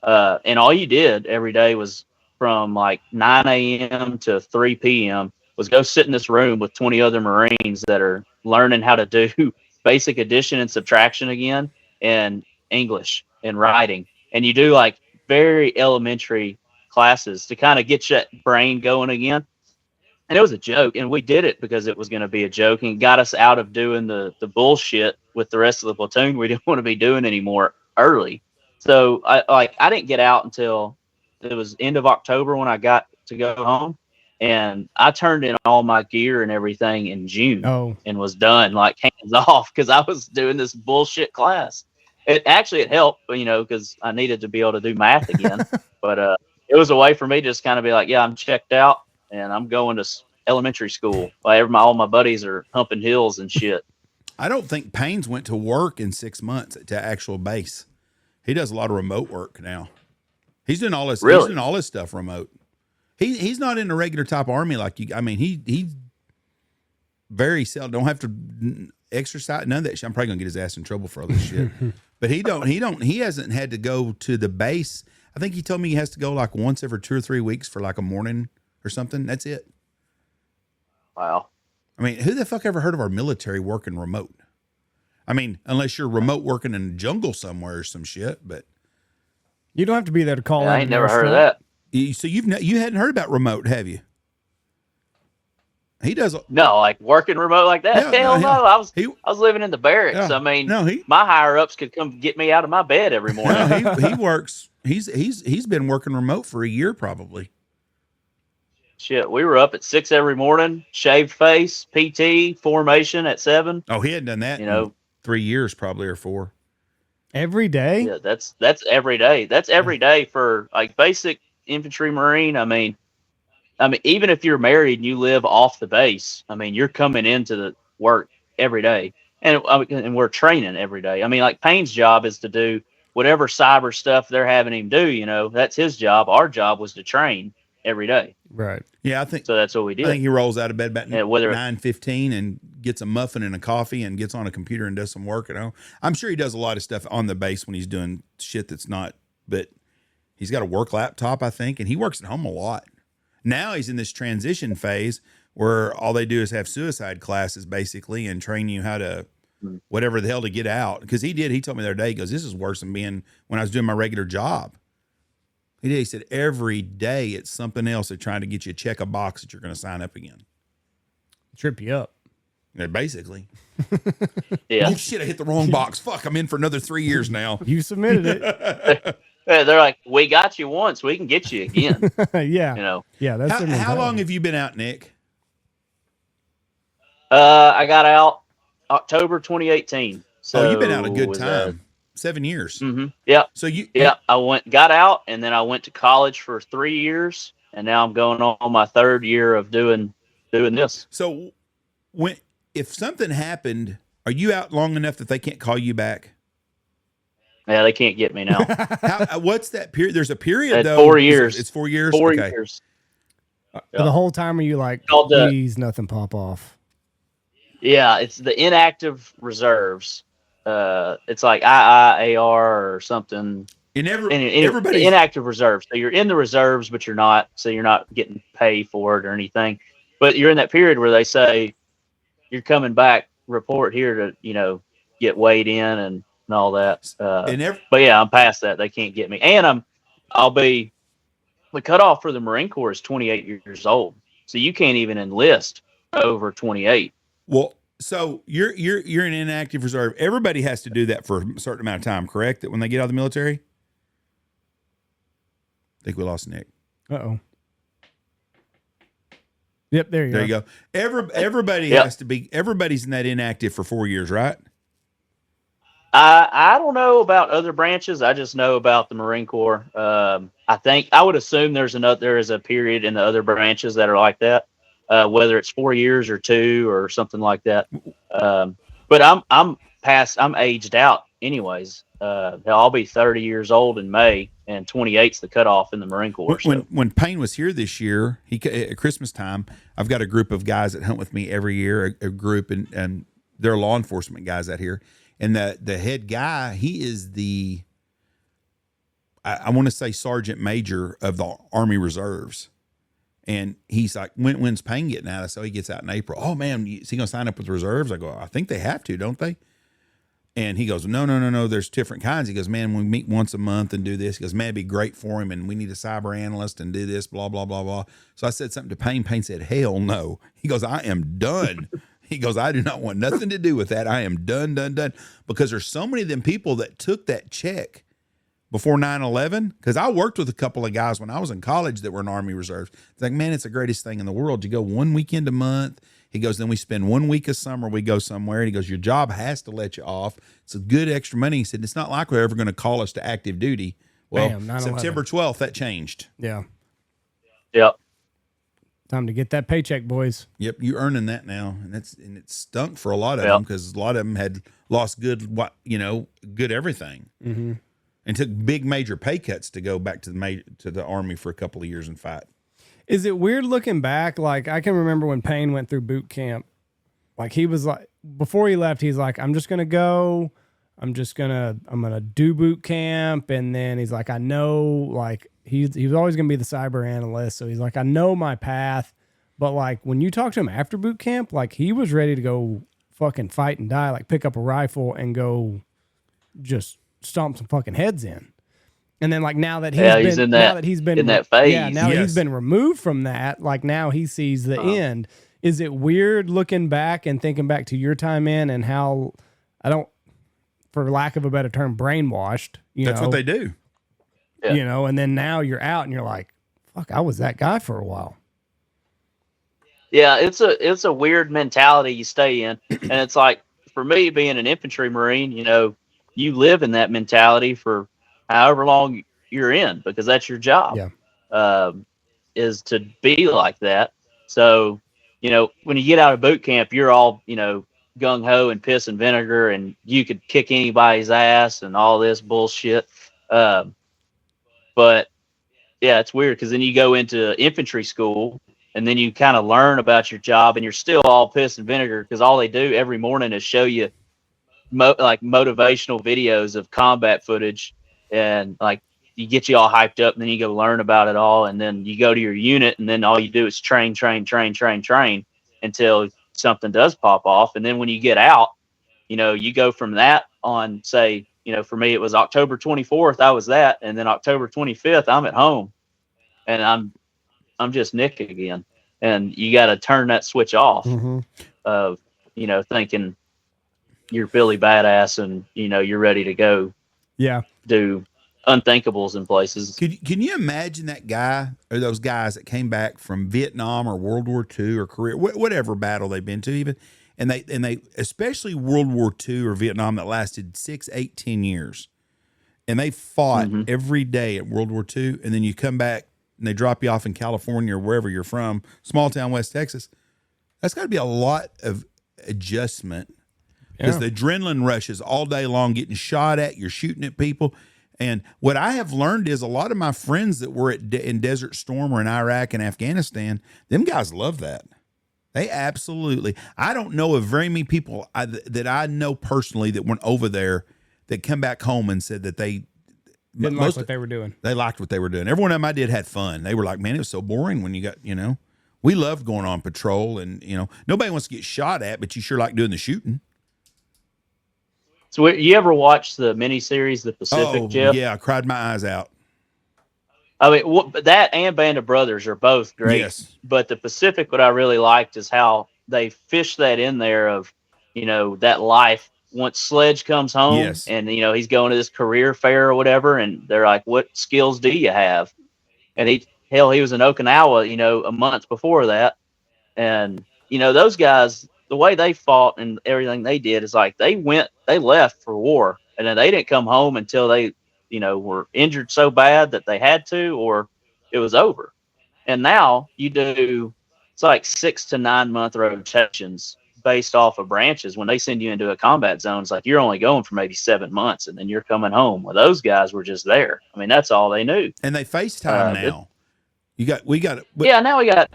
And all you did every day was from like 9 a.m. to 3 p.m. was go sit in this room with 20 other Marines that are learning how to do basic addition and subtraction again, and English and writing. And you do like very elementary classes to kind of get your brain going again. And it was a joke. And we did it because it was going to be a joke and got us out of doing the bullshit with the rest of the platoon we didn't want to be doing anymore early. So I didn't get out until it was end of October when I got to go home, and I turned in all my gear and everything in June and was done, like hands off, because I was doing this bullshit class. It helped, because I needed to be able to do math again. But it was a way for me to just kind of be like, yeah, I'm checked out and I'm going to elementary school. All my buddies are humping hills and shit. I don't think Payne's went to work in 6 months to actual base. He does a lot of remote work now. He's doing all this. Really? He's doing all this stuff remote. He's not in the regular type army like you. I mean, he very seldom don't have to exercise none of that shit. I'm probably gonna get his ass in trouble for all this shit. But he hasn't had to go to the base. I think he told me he has to go like once every 2 or 3 weeks for like a morning or something. That's it. Wow. I mean, who the fuck ever heard of our military working remote? I mean, unless you're remote working in the jungle somewhere or some shit, but you don't have to be there to call. I ain't never heard of that. So you hadn't heard about remote, have you? He does. No, like working remote like that. Hell no. I was living in the barracks. Yeah, I mean, my higher ups could come get me out of my bed every morning. No, he works. He's been working remote for a year probably. Shit, we were up at 6 every morning, shaved face, PT, formation at 7. Oh, he hadn't done that. In 3 years probably or 4. Every day? Yeah, that's every day. That's every day for like basic infantry Marine. I mean, even if you're married and you live off the base, I mean, you're coming into the work every day, and we're training every day. I mean, like Payne's job is to do whatever cyber stuff they're having him do. That's his job. Our job was to train every day. Right. Yeah, I think so. That's what we did. I think he rolls out of bed about 9:15 and gets a muffin and a coffee and gets on a computer and does some work at home. I'm sure he does a lot of stuff on the base when he's doing shit that's not, but he's got a work laptop, I think, and he works at home a lot. Now he's in this transition phase where all they do is have suicide classes basically and train you how to whatever the hell to get out. Because he told me the other day, he goes, this is worse than being when I was doing my regular job. He said every day it's something else. They're trying to get you to check a box that you're going to sign up again. Trip you up. Yeah, basically. Yeah. Oh shit, I hit the wrong box. Fuck, I'm in for another 3 years now. You submitted it. They're like, we got you once, we can get you again. Yeah. Yeah, that's how long have you been out, Nick? I got out October 2018. So you've been out a good time. 7 years. Mm-hmm. Yeah. So I got out, and then I went to college for 3 years, and now I'm going on my 3rd year of doing this. So if something happened, are you out long enough that they can't call you back? Yeah, they can't get me now. What's that period? There's a period That's though. 4 years. It's 4 years. 4 years. The whole time are you like, please nothing pop off? Yeah, it's the inactive reserves. It's like IIAR or something. Everybody inactive reserves. So you're in the reserves, but you're not. So you're not getting paid for it or anything. But you're in that period where they say you're coming back. Report here to get weighed in and all that. But yeah, I'm past that. They can't get me, and I'll be. The cutoff for the Marine Corps is 28 years old, so you can't even enlist over 28. Well, so you're an inactive reserve. Everybody has to do that for a certain amount of time, correct? That when they get out of the military. I think we lost Nick. Uh-oh. Yep, there you go. Everybody has to be. Everybody's in that inactive for 4 years, right? I don't know about other branches. I just know about the Marine Corps. I would assume there is a period in the other branches that are like that, whether it's 4 years or 2 or something like that. But I'm aged out anyways. I'll be 30 years old in May, and 28's the cutoff in the Marine Corps. When Payne was here this year, at Christmas time, I've got a group of guys that hunt with me every year. A group, and they're law enforcement guys out here. And the head guy, he is I want to say sergeant major of the Army Reserves. And he's like, when's Payne getting out? So he gets out in April. Oh man, is he going to sign up with the reserves? I go, I think they have to, don't they? And he goes, no. There's different kinds. He goes, man, we meet once a month and do this. He goes, man, it'd be great for him. And we need a cyber analyst and do this, blah, blah, blah, blah. So I said something to Payne. Payne said, hell no. He goes, I am done. He goes, I do not want nothing to do with that. I am done. Because there's so many of them people that took that check before 9/11. Because I worked with a couple of guys when I was in college that were in Army Reserves. It's like, man, it's the greatest thing in the world. You go one weekend a month. He goes, then we spend 1 week of summer. We go somewhere. And he goes, your job has to let you off. It's a good extra money. He said, it's not like we're ever going to call us to active duty. Well, September 12th, that changed. Yeah. Yep. Time to get that paycheck, boys. Yep, you're earning that now, and it stunk for a lot of them because a lot of them had lost good everything, and took big major pay cuts to go back to the Army for a couple of years and fight. Is it weird looking back? Like I can remember when Payne went through boot camp. Like he was like before he left, he's like, I'm gonna do boot camp, and then he's like, I know like. He was always going to be the cyber analyst. So he's like, I know my path. But like when you talk to him after boot camp, like he was ready to go fucking fight and die, like pick up a rifle and go just stomp some fucking heads in. And then like now that he's been in that phase. Yeah, now that he's been removed from that, like now he sees the end. Is it weird looking back and thinking back to your time in and how for lack of a better term, brainwashed, That's what they do. Yeah. And then now you're out and you're like, fuck, I was that guy for a while. Yeah, it's a weird mentality you stay in. And it's like, for me, being an infantry Marine, you live in that mentality for however long you're in, because that's your job. Yeah. Is to be like that. So, when you get out of boot camp, you're all, gung-ho and piss and vinegar, and you could kick anybody's ass and all this bullshit. But yeah, it's weird because then you go into infantry school and then you kind of learn about your job, and you're still all piss and vinegar because all they do every morning is show you motivational videos of combat footage, and like you get you all hyped up, and then you go learn about it all, and then you go to your unit, and then all you do is train until something does pop off. And then when you get out, you go from that on, say, for me, it was October 24th. I was that. And then October 25th, I'm at home, and I'm just Nick again. And you got to turn that switch off of, thinking you're Billy Badass and, you're ready to go. Yeah. Do unthinkables in places. Can you imagine that guy or those guys that came back from Vietnam or World War II or Korea, whatever battle they've been to even, and they especially World War II or Vietnam that lasted 6, 8, 10 years, and they fought every day at World War II, and then you come back and they drop you off in California or wherever you're from, small town West Texas. That's got to be a lot of adjustment because the adrenaline rushes all day long, getting shot at, you're shooting at people. And what I have learned is a lot of my friends that were in Desert Storm or in Iraq and Afghanistan, them guys love that. They absolutely. I don't know of very many people that I know personally that went over there that come back home and said that they didn't like what they were doing. They liked what they were doing. Every one of them I did had fun. They were like, man, it was so boring when you got, we loved going on patrol and, nobody wants to get shot at, but you sure like doing the shooting. So you ever watch the miniseries, The Pacific, Jeff? Yeah, I cried my eyes out. I mean, that and Band of Brothers are both great. Yes. But The Pacific, what I really liked is how they fished that in there of, that life once Sledge comes home. Yes. And, he's going to this career fair or whatever. And they're like, what skills do you have? And he was in Okinawa, a month before that. And, those guys, the way they fought and everything they did is like they left for war, and then they didn't come home until they, were injured so bad that they had to, or it was over. And now it's like 6 to 9 month rotations based off of branches. When they send you into a combat zone, it's like you're only going for maybe 7 months and then you're coming home. Well, those guys were just there. I mean, that's all they knew. And they FaceTime now. We got it. Now we got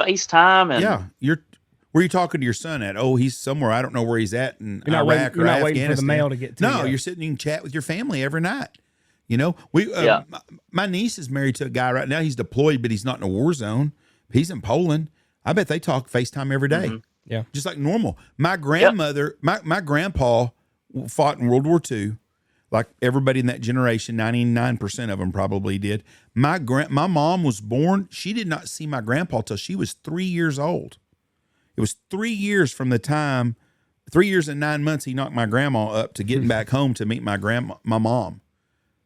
FaceTime and where are you talking to your son at? Oh, he's somewhere. I don't know where he's at in Iraq or Afghanistan. You're not waiting for the mail to get to you. No, you're sitting and chat with your family every night. My niece is married to a guy right now. He's deployed, but he's not in a war zone. He's in Poland. I bet they talk FaceTime every day. Mm-hmm. Yeah. Just like normal. My grandmother, my grandpa fought in World War II. Like everybody in that generation, 99% of them probably did. My mom was born. She did not see my grandpa till she was 3 years old. It was 3 years from the time, 3 years and 9 months he knocked my grandma up to getting back home to meet my mom.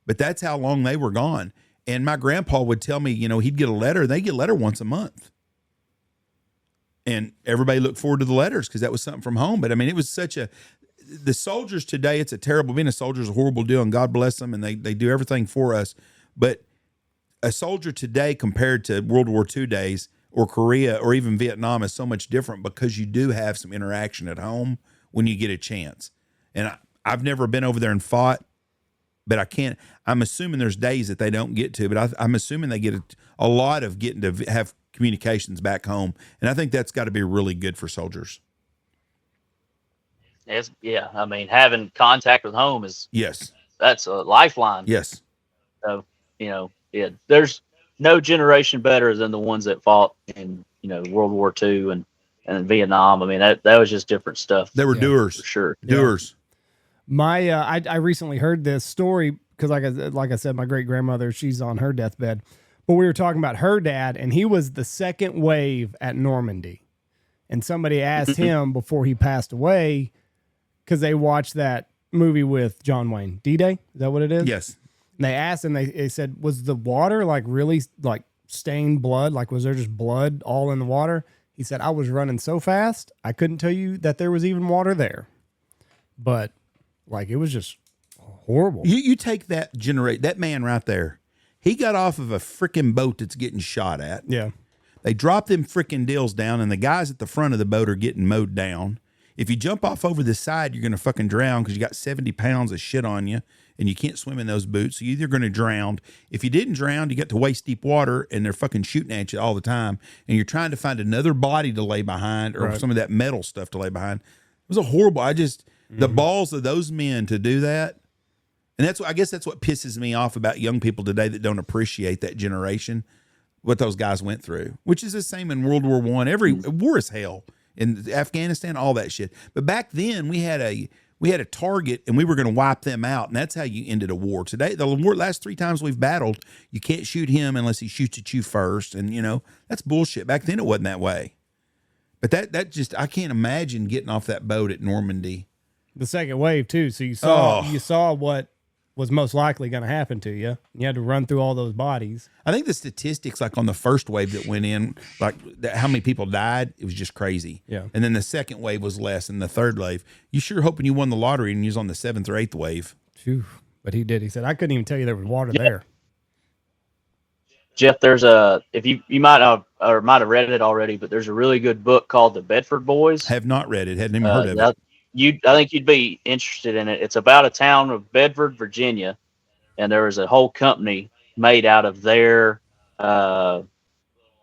But that's how long they were gone. And my grandpa would tell me, he'd get a letter. They get a letter once a month. And everybody looked forward to the letters because that was something from home. But I mean, it was the soldiers today, being a soldier is a horrible deal, and God bless them, and they do everything for us. But a soldier today compared to World War II days or Korea or even Vietnam is so much different because you do have some interaction at home when you get a chance. And I've never been over there and fought, but I'm assuming there's days that they don't get to, but I'm assuming they get a lot of getting to have communications back home. And I think that's got to be really good for soldiers. I mean, having contact with home that's a lifeline. Yes. So, there's no generation better than the ones that fought in, World War II and Vietnam. I mean, that was just different stuff. They were doers. For sure. Doers. I recently heard this story because like I said, my great grandmother, she's on her deathbed, but we were talking about her dad, and he was the second wave at Normandy. And somebody asked him before he passed away, because they watched that movie with John Wayne, D-Day. Is that what it is? Yes. And they asked him, they said, was the water like really like stained blood? Like, was there just blood all in the water? He said, I was running so fast, I couldn't tell you that there was even water there. But like, it was just horrible. You take that man right there. He got off of a freaking boat that's getting shot at. Yeah. They drop them freaking deals down, and the guys at the front of the boat are getting mowed down. If you jump off over the side, you're going to fucking drown because you got 70 pounds of shit on you, and you can't swim in those boots. So you're either going to drown. If you didn't drown, you get to waist deep water, and they're fucking shooting at you all the time, and you're trying to find another body to lay behind or some of that metal stuff to lay behind. It was a horrible. The balls of those men to do that. And I guess that's what pisses me off about young people today that don't appreciate that generation, what those guys went through, which is the same in World War I. Every war is hell in Afghanistan, all that shit. But back then we had a target and we were going to wipe them out. And that's how you ended a war. Today, the last 3 times we've battled, you can't shoot him unless he shoots at you first. And that's bullshit. Back then it wasn't that way. But that just, I can't imagine getting off that boat at Normandy. The second wave too. So you saw what was most likely going to happen to you. You had to run through all those bodies. I think the statistics, like on the first wave that went in, like how many people died, it was just crazy. Yeah. And then the second wave was less, and the third wave, you sure hoping you won the lottery and you was on the 7th or 8th wave. Phew. But he did. He said, I couldn't even tell you there was water there. Jeff, there's if you might have or might have read it already, but there's a really good book called The Bedford Boys. Have not read it. Hadn't even heard of it. I think you'd be interested in it. It's about a town of Bedford, Virginia, and there was a whole company made out of their little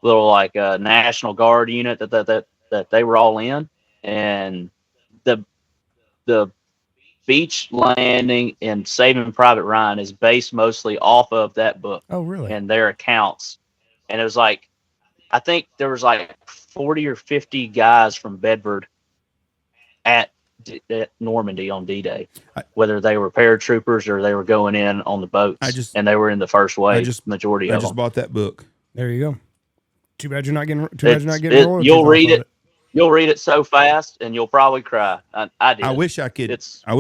like National Guard unit that they were all in, and the beach landing in Saving Private Ryan is based mostly off of that book. Oh, really? And their accounts, and it was like, I think there was like 40 or 50 guys from Bedford at Normandy on D-Day, whether they were paratroopers or they were going in on the boats, and they were in the first wave. Majority of them. I just bought that book. There you go. Too bad you're not getting. Royalties. You'll read it. You'll read it so fast, and you'll probably cry. I did. I wish I could. I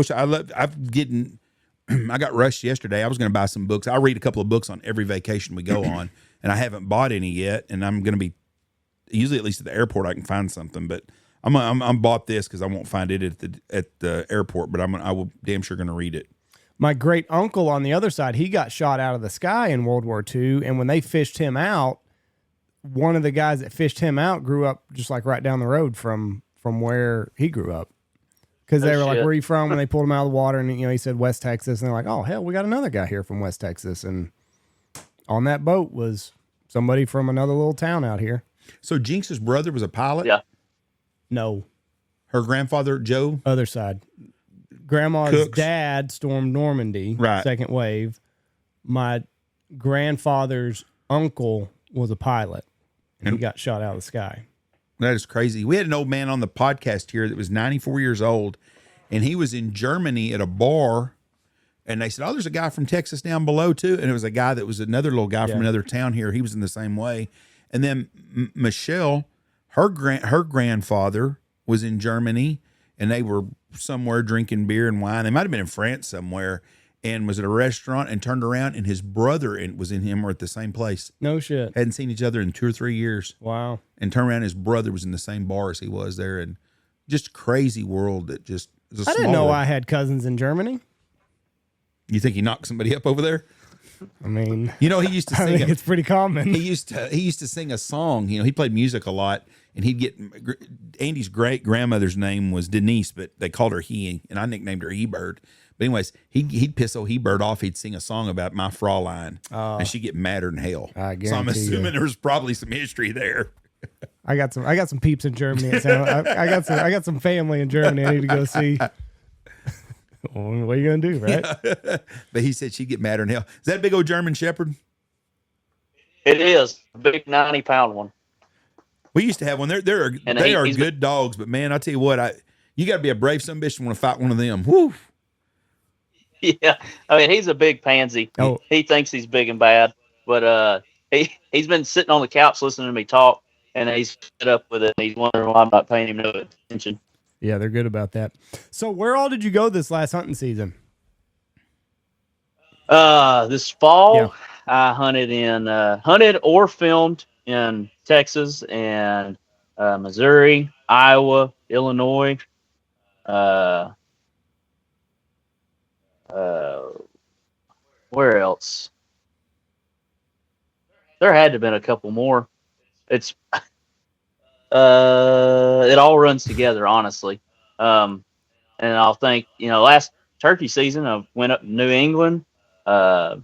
got rushed yesterday. I was going to buy some books. I read a couple of books on every vacation we go on, and I haven't bought any yet. And I'm going to be usually at least at the airport I can find something, but I'm bought this because I won't find it at the airport. But I will damn sure going to read it. My great uncle on the other side, he got shot out of the sky in World War II, and when they fished him out, one of the guys that fished him out grew up just like right down the road from where he grew up. Because they were like, where are you from? When they pulled him out of the water, and he said West Texas, and they're like, oh hell, we got another guy here from West Texas, and on that boat was somebody from another little town out here. So Jinx's brother was a pilot? Yeah. No. Her grandfather, Joe? Other side. Grandma's dad stormed Normandy, right. Second wave. My grandfather's uncle was a pilot, and he got shot out of the sky. That is crazy. We had an old man on the podcast here that was 94 years old, and he was in Germany at a bar, and they said, oh, there's a guy from Texas down below, too. And it was a guy that was another little guy from another town here. He was in the same way. And then Michelle, her grandfather was in Germany, and they were somewhere drinking beer and wine. They might have been in France somewhere, and was at a restaurant and turned around, and his brother was in him or at the same place. No shit. Hadn't seen each other in 2 or 3 years. Wow. And turned around, his brother was in the same bar as he was there. And just crazy world that just is a I didn't know I had cousins in Germany. You think he knocked somebody up over there? I mean, he used to sing. I think it's pretty common. He used to sing a song. He played music a lot, and he'd get Andy's great grandmother's name was Denise, but they called her He, and I nicknamed her He-Bird. But anyways, he'd piss old He-Bird off. He'd sing a song about my Fraulein, and she'd get madder than hell. I guarantee so I'm assuming there was probably some history there. I got some peeps in Germany. I got some family in Germany. I need to go see. Well, what are you gonna do, right? Yeah. But he said she'd get madder than hell. Is that a big old German Shepherd? It is a big 90-pound one. We used to have one. They are good dogs, but man, I tell you what, you got to be a brave son of a bitch to want to fight one of them. Woo. Yeah, I mean he's a big pansy. Oh. He thinks he's big and bad, but he's been sitting on the couch listening to me talk, and he's fed up with it. And he's wondering why I'm not paying him no attention. Yeah, they're good about that. So where all did you go this last hunting season? This fall, I hunted or filmed in Texas and Missouri, Iowa, Illinois. Where else? There had to have been a couple more. It all runs together, honestly. And I'll think, last turkey season, I went up to New England, Iowa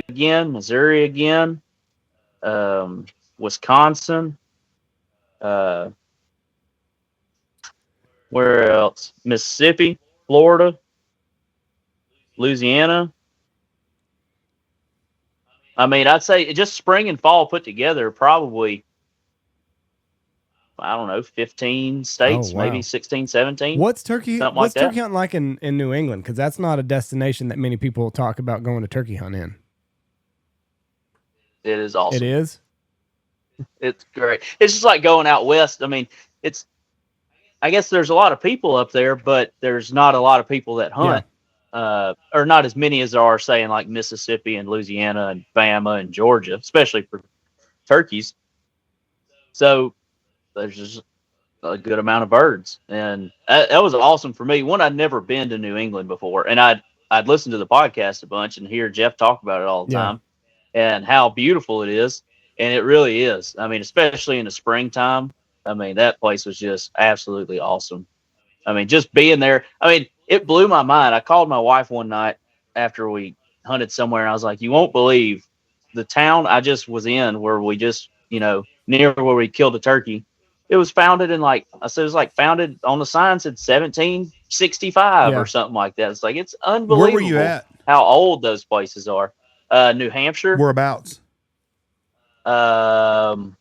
again, Missouri again, Wisconsin. Where else? Mississippi, Florida, Louisiana. I mean, I'd say just spring and fall put together, probably, I don't know, 15 states, maybe 16, 17. What's turkey hunting like in New England? Because that's not a destination that many people talk about going to turkey hunt in. It is awesome. It is? It's great. It's just like going out west. I mean, I guess there's a lot of people up there, but there's not a lot of people that hunt. or not as many as there are, say, in like Mississippi and Louisiana and Bama and Georgia, especially for turkeys. So there's just a good amount of birds, and that was awesome for me. One, I'd never been to New England before, and I'd listened to the podcast a bunch and hear Jeff talk about it all the time, and how beautiful it is, and it really is. I mean, especially in the springtime. I mean, that place was just absolutely awesome. I mean, just being there. I mean, it blew my mind. I called my wife one night after we hunted somewhere, and I was like, "You won't believe the town I just was in, where we just, near where we killed a turkey. It was founded in it was like founded on the sign said 1765 or something like that. It's like, it's unbelievable. Where were you at? How old those places are. New Hampshire. Whereabouts? I'm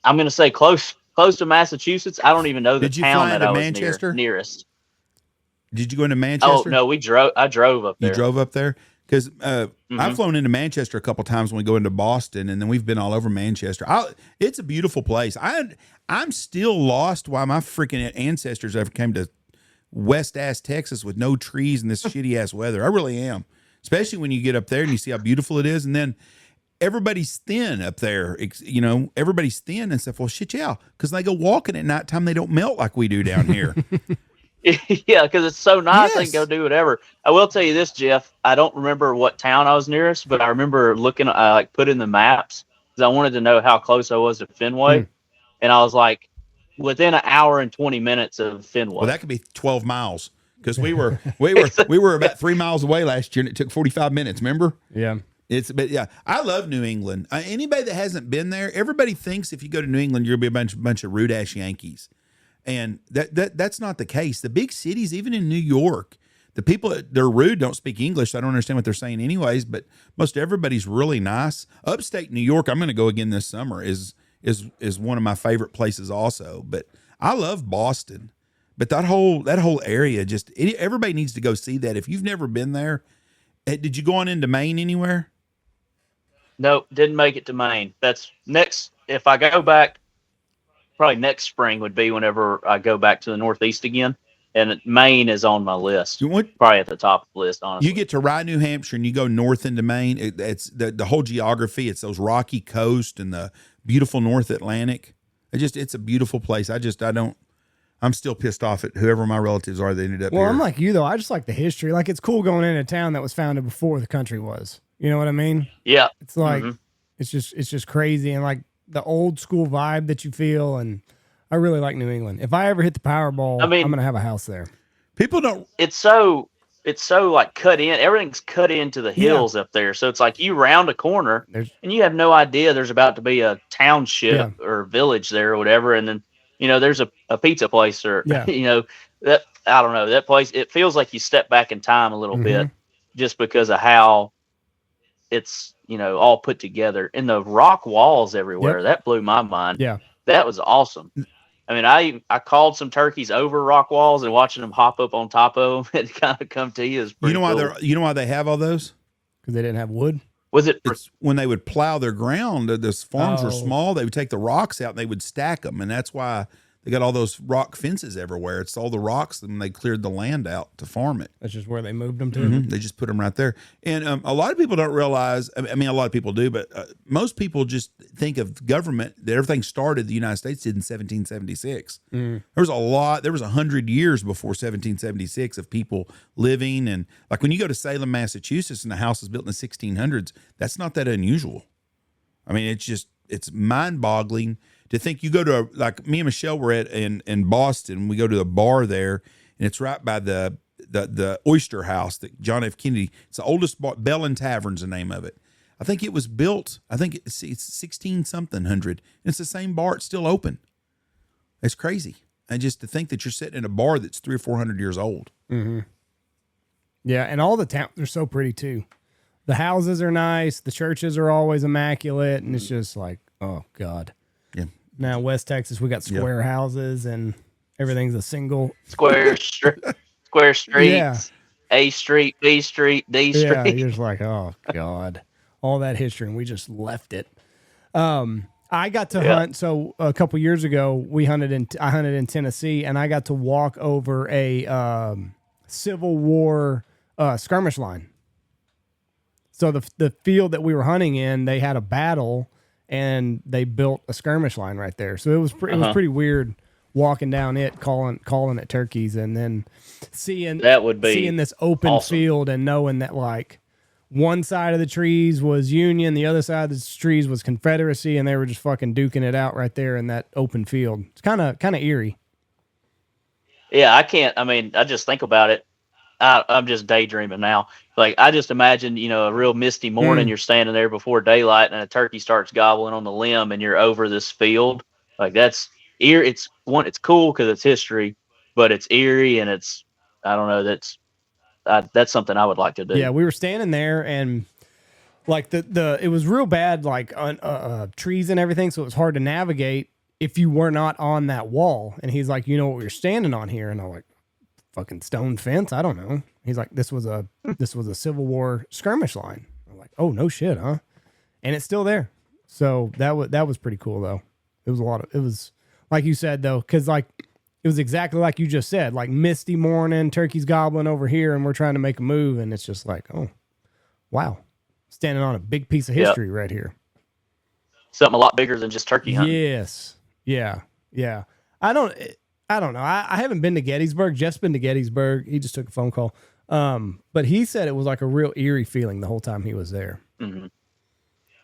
going to say close to Massachusetts. I don't even know the town that I was nearest. Did you go into Manchester? Oh, no, I drove up there. You drove up there? Because I've flown into Manchester a couple times when we go into Boston, and then we've been all over Manchester. It's a beautiful place. I'm still lost why my freaking ancestors ever came to West-ass Texas with no trees and this shitty-ass weather. I really am. Especially when you get up there and you see how beautiful it is, and then everybody's thin up there. Everybody's thin and stuff. Well, shit, yeah, because they go walking at nighttime, they don't melt like we do down here. Yeah, because it's so nice. They can go do whatever. I will tell you this, Jeff. I don't remember what town I was nearest, but I remember looking. I put in the maps because I wanted to know how close I was to Fenway, and I was like within an hour and 20 minutes of Fenway. Well, that could be 12 miles because we were about 3 miles away last year, and it took 45 minutes. Remember? Yeah. But yeah, I love New England. Anybody that hasn't been there, everybody thinks if you go to New England, you'll be a bunch of rude ass Yankees. And that's not the case. The big cities, even in New York, the people, they're rude, don't speak English. So I don't understand what they're saying anyways, but most everybody's really nice. Upstate New York, I'm going to go again this summer, is one of my favorite places also. But I love Boston. But that whole area, everybody needs to go see that. If you've never been there, did you go on into Maine anywhere? Nope, didn't make it to Maine. That's next. If I go back, probably next spring would be whenever I go back to the Northeast again. And Maine is on my list. Probably at the top of the list, honestly. You get to Rye, New Hampshire, and you go north into Maine. It's the whole geography. It's those rocky coast and the beautiful North Atlantic. It's a beautiful place. I'm still pissed off at whoever my relatives are that ended up here. Well, I'm like you, though. I just like the history. Like, it's cool going into a town that was founded before the country was. You know what I mean? Yeah. It's like, it's just crazy. And like the old school vibe that you feel. And I really like New England. If I ever hit the Powerball, I'm going to have a house there. People don't. It's so like cut in. Everything's cut into the hills up there. So it's like you round a corner and you have no idea there's about to be a township or village there or whatever. And then, there's a pizza place or, that, I don't know, that place, it feels like you step back in time a little bit just because of how it's, all put together. And the rock walls everywhere, that blew my mind. Yeah. That was awesome. I mean, I called some turkeys over rock walls and watching them hop up on top of them and kind of come to you is pretty cool. You know why they have all those? Because they didn't have wood. Was it? It's when they would plow their ground, those farms were small. They would take the rocks out and they would stack them. And that's why they got all those rock fences everywhere. It's all the rocks, and they cleared the land out to farm it. That's just where they moved them to. They just put them right there. And a lot of people don't realize, a lot of people do, but most people just think of government, that everything started, the United States did in 1776. There was 100 years before 1776 of people living. And like when you go to Salem, Massachusetts, and the house was built in the 1600s, that's not that unusual. I mean, it's mind-boggling to think. You go to like me and Michelle were in Boston. We go to the bar there, and it's right by the Oyster House that John F. Kennedy. It's the oldest bar. Bell and Tavern's the name of it. I think it was built. I think it's 16-something hundred. And it's the same bar. It's still open. It's crazy. And just to think that you're sitting in a bar that's 300 or 400 years old. Yeah, and all the towns are so pretty too. The houses are nice. The churches are always immaculate, and it's just like, oh God. Yeah. Now West Texas, we got square houses, and everything's a single square streets. Yeah. A street, B street, D street. Yeah, you're just like, oh God, all that history, and we just left it. I got to hunt. So a couple years ago, I hunted in Tennessee, and I got to walk over a Civil War skirmish line. So the field that we were hunting in, they had a battle, and they built a skirmish line right there. So it was pretty weird walking down it, calling it turkeys, and then seeing this open awesome field and knowing that like one side of the trees was Union, the other side of the trees was Confederacy, and they were just fucking duking it out right there in that open field. It's kind of eerie. Yeah, I just think about it. I'm just daydreaming now. Like, I just imagine, a real misty morning, you're standing there before daylight and a turkey starts gobbling on the limb and you're over this field. Like, that's eerie. It's cool because it's history, but it's eerie, and I don't know, that's something I would like to do. Yeah, we were standing there, and like it was real bad, like trees and everything, so it was hard to navigate if you were not on that wall. And he's like, what you're standing on here? And I'm like, fucking stone fence, I don't know. He's like, this was a Civil War skirmish line. I'm like, oh, no shit, huh? And it's still there. So that was pretty cool, though. It was like you said, though, because like it was exactly like you just said, like misty morning, turkeys gobbling over here, and we're trying to make a move, and it's just like, oh, wow, standing on a big piece of history right here. Something a lot bigger than just turkey hunting. Yes, yeah. I don't know. I haven't been to Gettysburg. Jeff's been to Gettysburg. He just took a phone call. But he said it was like a real eerie feeling the whole time he was there. Mm-hmm.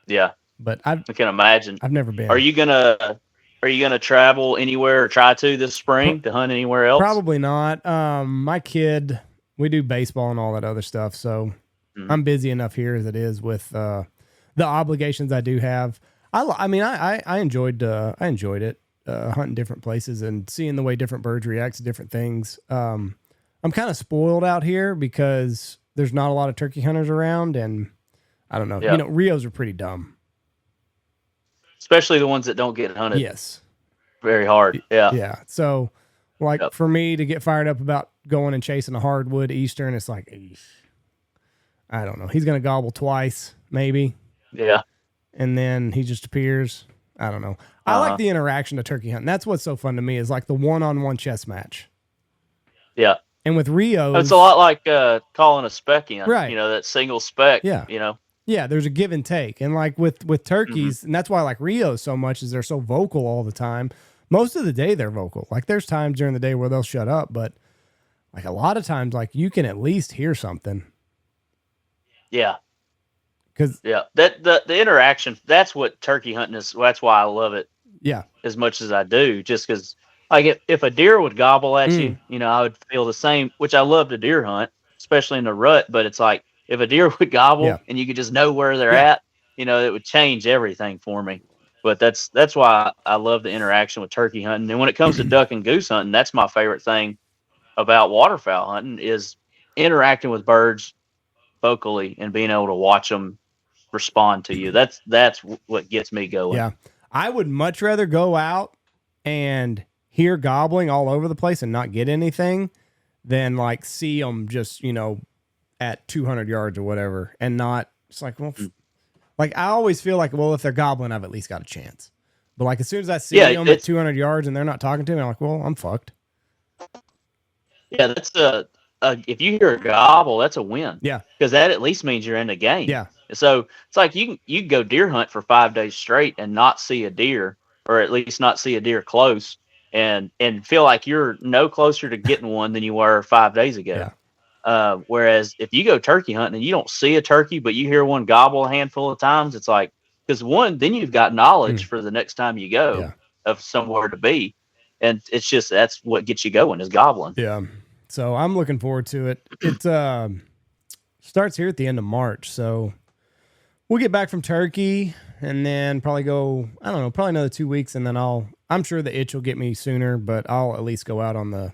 Yeah. But I can imagine. I've never been. Are you gonna travel anywhere or try to this spring to hunt anywhere else? Probably not. My kid, we do baseball and all that other stuff, so I'm busy enough here as it is with the obligations I do have. I enjoyed it. Hunting different places and seeing the way different birds react to different things. I'm kind of spoiled out here because there's not a lot of turkey hunters around, and I don't know. Yeah. Rios are pretty dumb, especially the ones that don't get hunted. Yes, very hard. Yeah. So, like for me to get fired up about going and chasing a hardwood eastern, it's like, I don't know. He's gonna gobble twice, maybe. Yeah, and then he just appears. I don't know. I like the interaction of turkey hunting. That's what's so fun to me is like the one-on-one chess match. Yeah. And with Rios, it's a lot like calling a spec in, right? That single spec. Yeah. Yeah. There's a give and take, and like with turkeys, and that's why I like Rios so much is they're so vocal all the time. Most of the day they're vocal. Like there's times during the day where they'll shut up, but like a lot of times, like you can at least hear something. Yeah. Because that the interaction, that's what turkey hunting is. That's why I love it. Yeah, as much as I do, just because, like, if a deer would gobble at you, I would feel the same. Which I love to deer hunt, especially in the rut. But it's like if a deer would gobble and you could just know where they're at, it would change everything for me. But that's why I love the interaction with turkey hunting. And when it comes to duck and goose hunting, that's my favorite thing about waterfowl hunting is interacting with birds vocally and being able to watch them respond to you. That's what gets me going. Yeah. I would much rather go out and hear gobbling all over the place and not get anything than like see them just, at 200 yards or whatever and not, it's like, well, like I always feel like, well, if they're gobbling, I've at least got a chance. But like as soon as I see them at 200 yards and they're not talking to me, I'm like, well, I'm fucked. Yeah, that's if you hear a gobble, that's a win. Yeah. Because that at least means you're in the game. Yeah. So it's like you can go deer hunt for 5 days straight and not see a deer, or at least not see a deer close, and feel like you're no closer to getting one than you were 5 days ago. Yeah. Whereas if you go turkey hunting and you don't see a turkey, but you hear one gobble a handful of times, it's like, because then you've got knowledge for the next time you go of somewhere to be. And it's just, that's what gets you going is gobbling. Yeah. So I'm looking forward to it. It starts here at the end of March. So we'll get back from turkey and then probably go, I don't know, probably another 2 weeks. And then I'm sure the itch will get me sooner, but I'll at least go out on the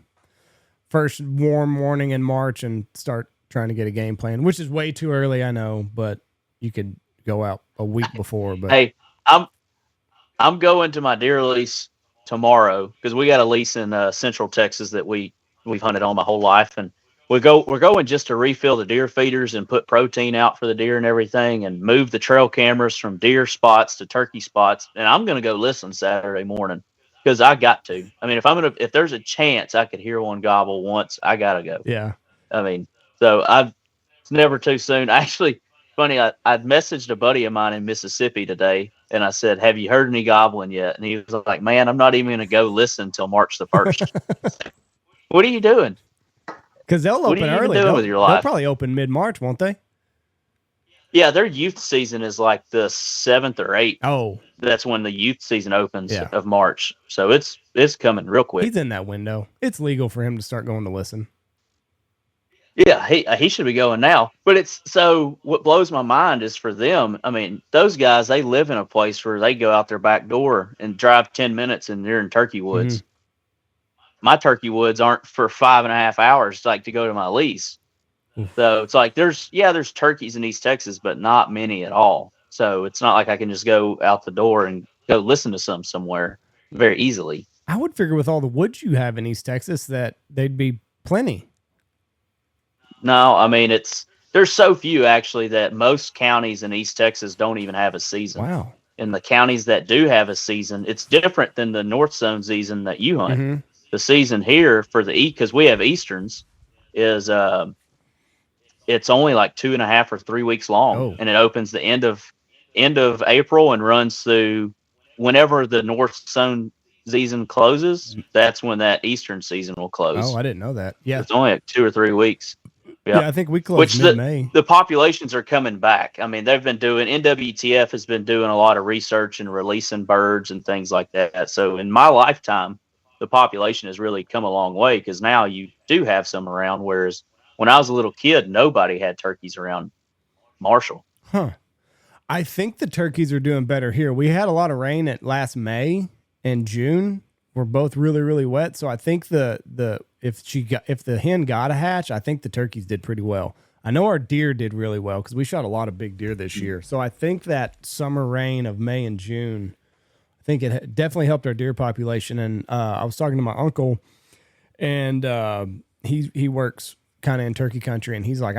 first warm morning in March and start trying to get a game plan, which is way too early. I know, but you could go out a week before. But hey, I'm going to my deer lease tomorrow because we got a lease in Central Texas that we've hunted on my whole life, and we're going just to refill the deer feeders and put protein out for the deer and everything, and move the trail cameras from deer spots to turkey spots. And I'm going to go listen Saturday morning because I got to. I mean, if there's a chance I could hear one gobble once, I gotta go. Yeah. I mean, so It's never too soon. Actually, funny, I'd messaged a buddy of mine in Mississippi today, and I said, "Have you heard any gobbling yet?" And he was like, "Man, I'm not even going to go listen until March the 1st." What are you doing? Because they'll open early. They'll probably open mid-March, won't they? Yeah, their youth season is like the 7th or 8th. Oh. That's when the youth season opens of March. So it's coming real quick. He's in that window. It's legal for him to start going to listen. Yeah, he should be going now. But it's so what blows my mind is for them. I mean, those guys, they live in a place where they go out their back door and drive 10 minutes and they're in turkey woods. Mm-hmm. My turkey woods aren't for 5.5 hours like to go to my lease. So it's like there's turkeys in East Texas, but not many at all. So it's not like I can just go out the door and go listen to somewhere very easily. I would figure with all the woods you have in East Texas that they'd be plenty. No, I mean there's so few actually that most counties in East Texas don't even have a season. Wow. And the counties that do have a season, it's different than the North Zone season that you hunt. Mm-hmm. The season here for the because we have Easterns is it's only like 2.5 or 3 weeks long, and it opens the end of April and runs through whenever the North Zone season closes. That's when that Eastern season will close. Oh, I didn't know that. Yeah, it's only like 2 or 3 weeks. Yeah, I think we closed mid-May. The populations are coming back. I mean, they've been doing NWTF has been doing a lot of research and releasing birds and things like that. So in my lifetime, the population has really come a long way because now you do have some around, whereas when I was a little kid, nobody had turkeys around Marshall. Huh. I think the turkeys are doing better here. We had a lot of rain at last May and June. We're both really, really wet. So I think if the hen got a hatch, I think the turkeys did pretty well. I know our deer did really well because we shot a lot of big deer this year. So I think that summer rain of May and June, I think it definitely helped our deer population. And I was talking to my uncle, and he works kind of in turkey country, and he's like,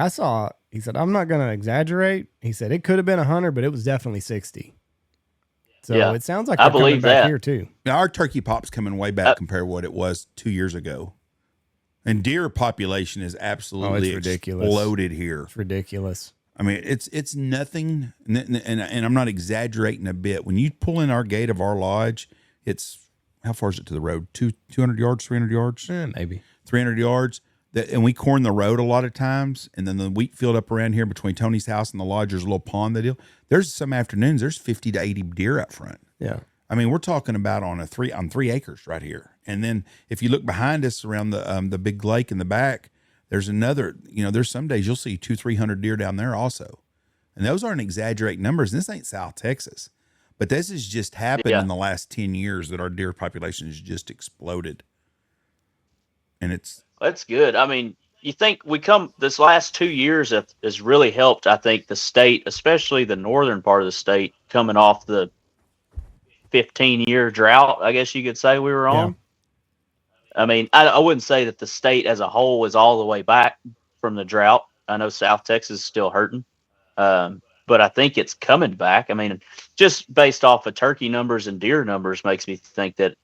he said, I'm not going to exaggerate. He said, it could have been 100, but it was definitely 60. So it sounds like I believe coming back that here too. Now our turkey pop's coming way back compared to what it was 2 years ago. And deer population is absolutely exploded here. It's ridiculous. I mean, it's nothing, and I'm not exaggerating a bit. When you pull in our gate of our lodge, it's, how far is it to the road? 200 yards, 300 yards? Maybe. 300 yards. And we corn the road a lot of times, and then the wheat field up around here between Tony's house and the lodge, there's a little pond they do. There's some afternoons, there's 50 to 80 deer up front. Yeah. I mean, we're talking about on 3 acres right here. And then if you look behind us around the big lake in the back, there's another, there's some days you'll see 200-300 deer down there also. And those aren't exaggerating numbers. And this ain't South Texas, but this has just happened in the last 10 years that our deer population has just exploded. And that's good. I mean, you think this last 2 years has really helped, I think, the state, especially the northern part of the state, coming off the 15-year drought, I guess you could say we were on. Yeah. I mean, I wouldn't say that the state as a whole is all the way back from the drought. I know South Texas is still hurting, but I think it's coming back. I mean, just based off of turkey numbers and deer numbers makes me think that,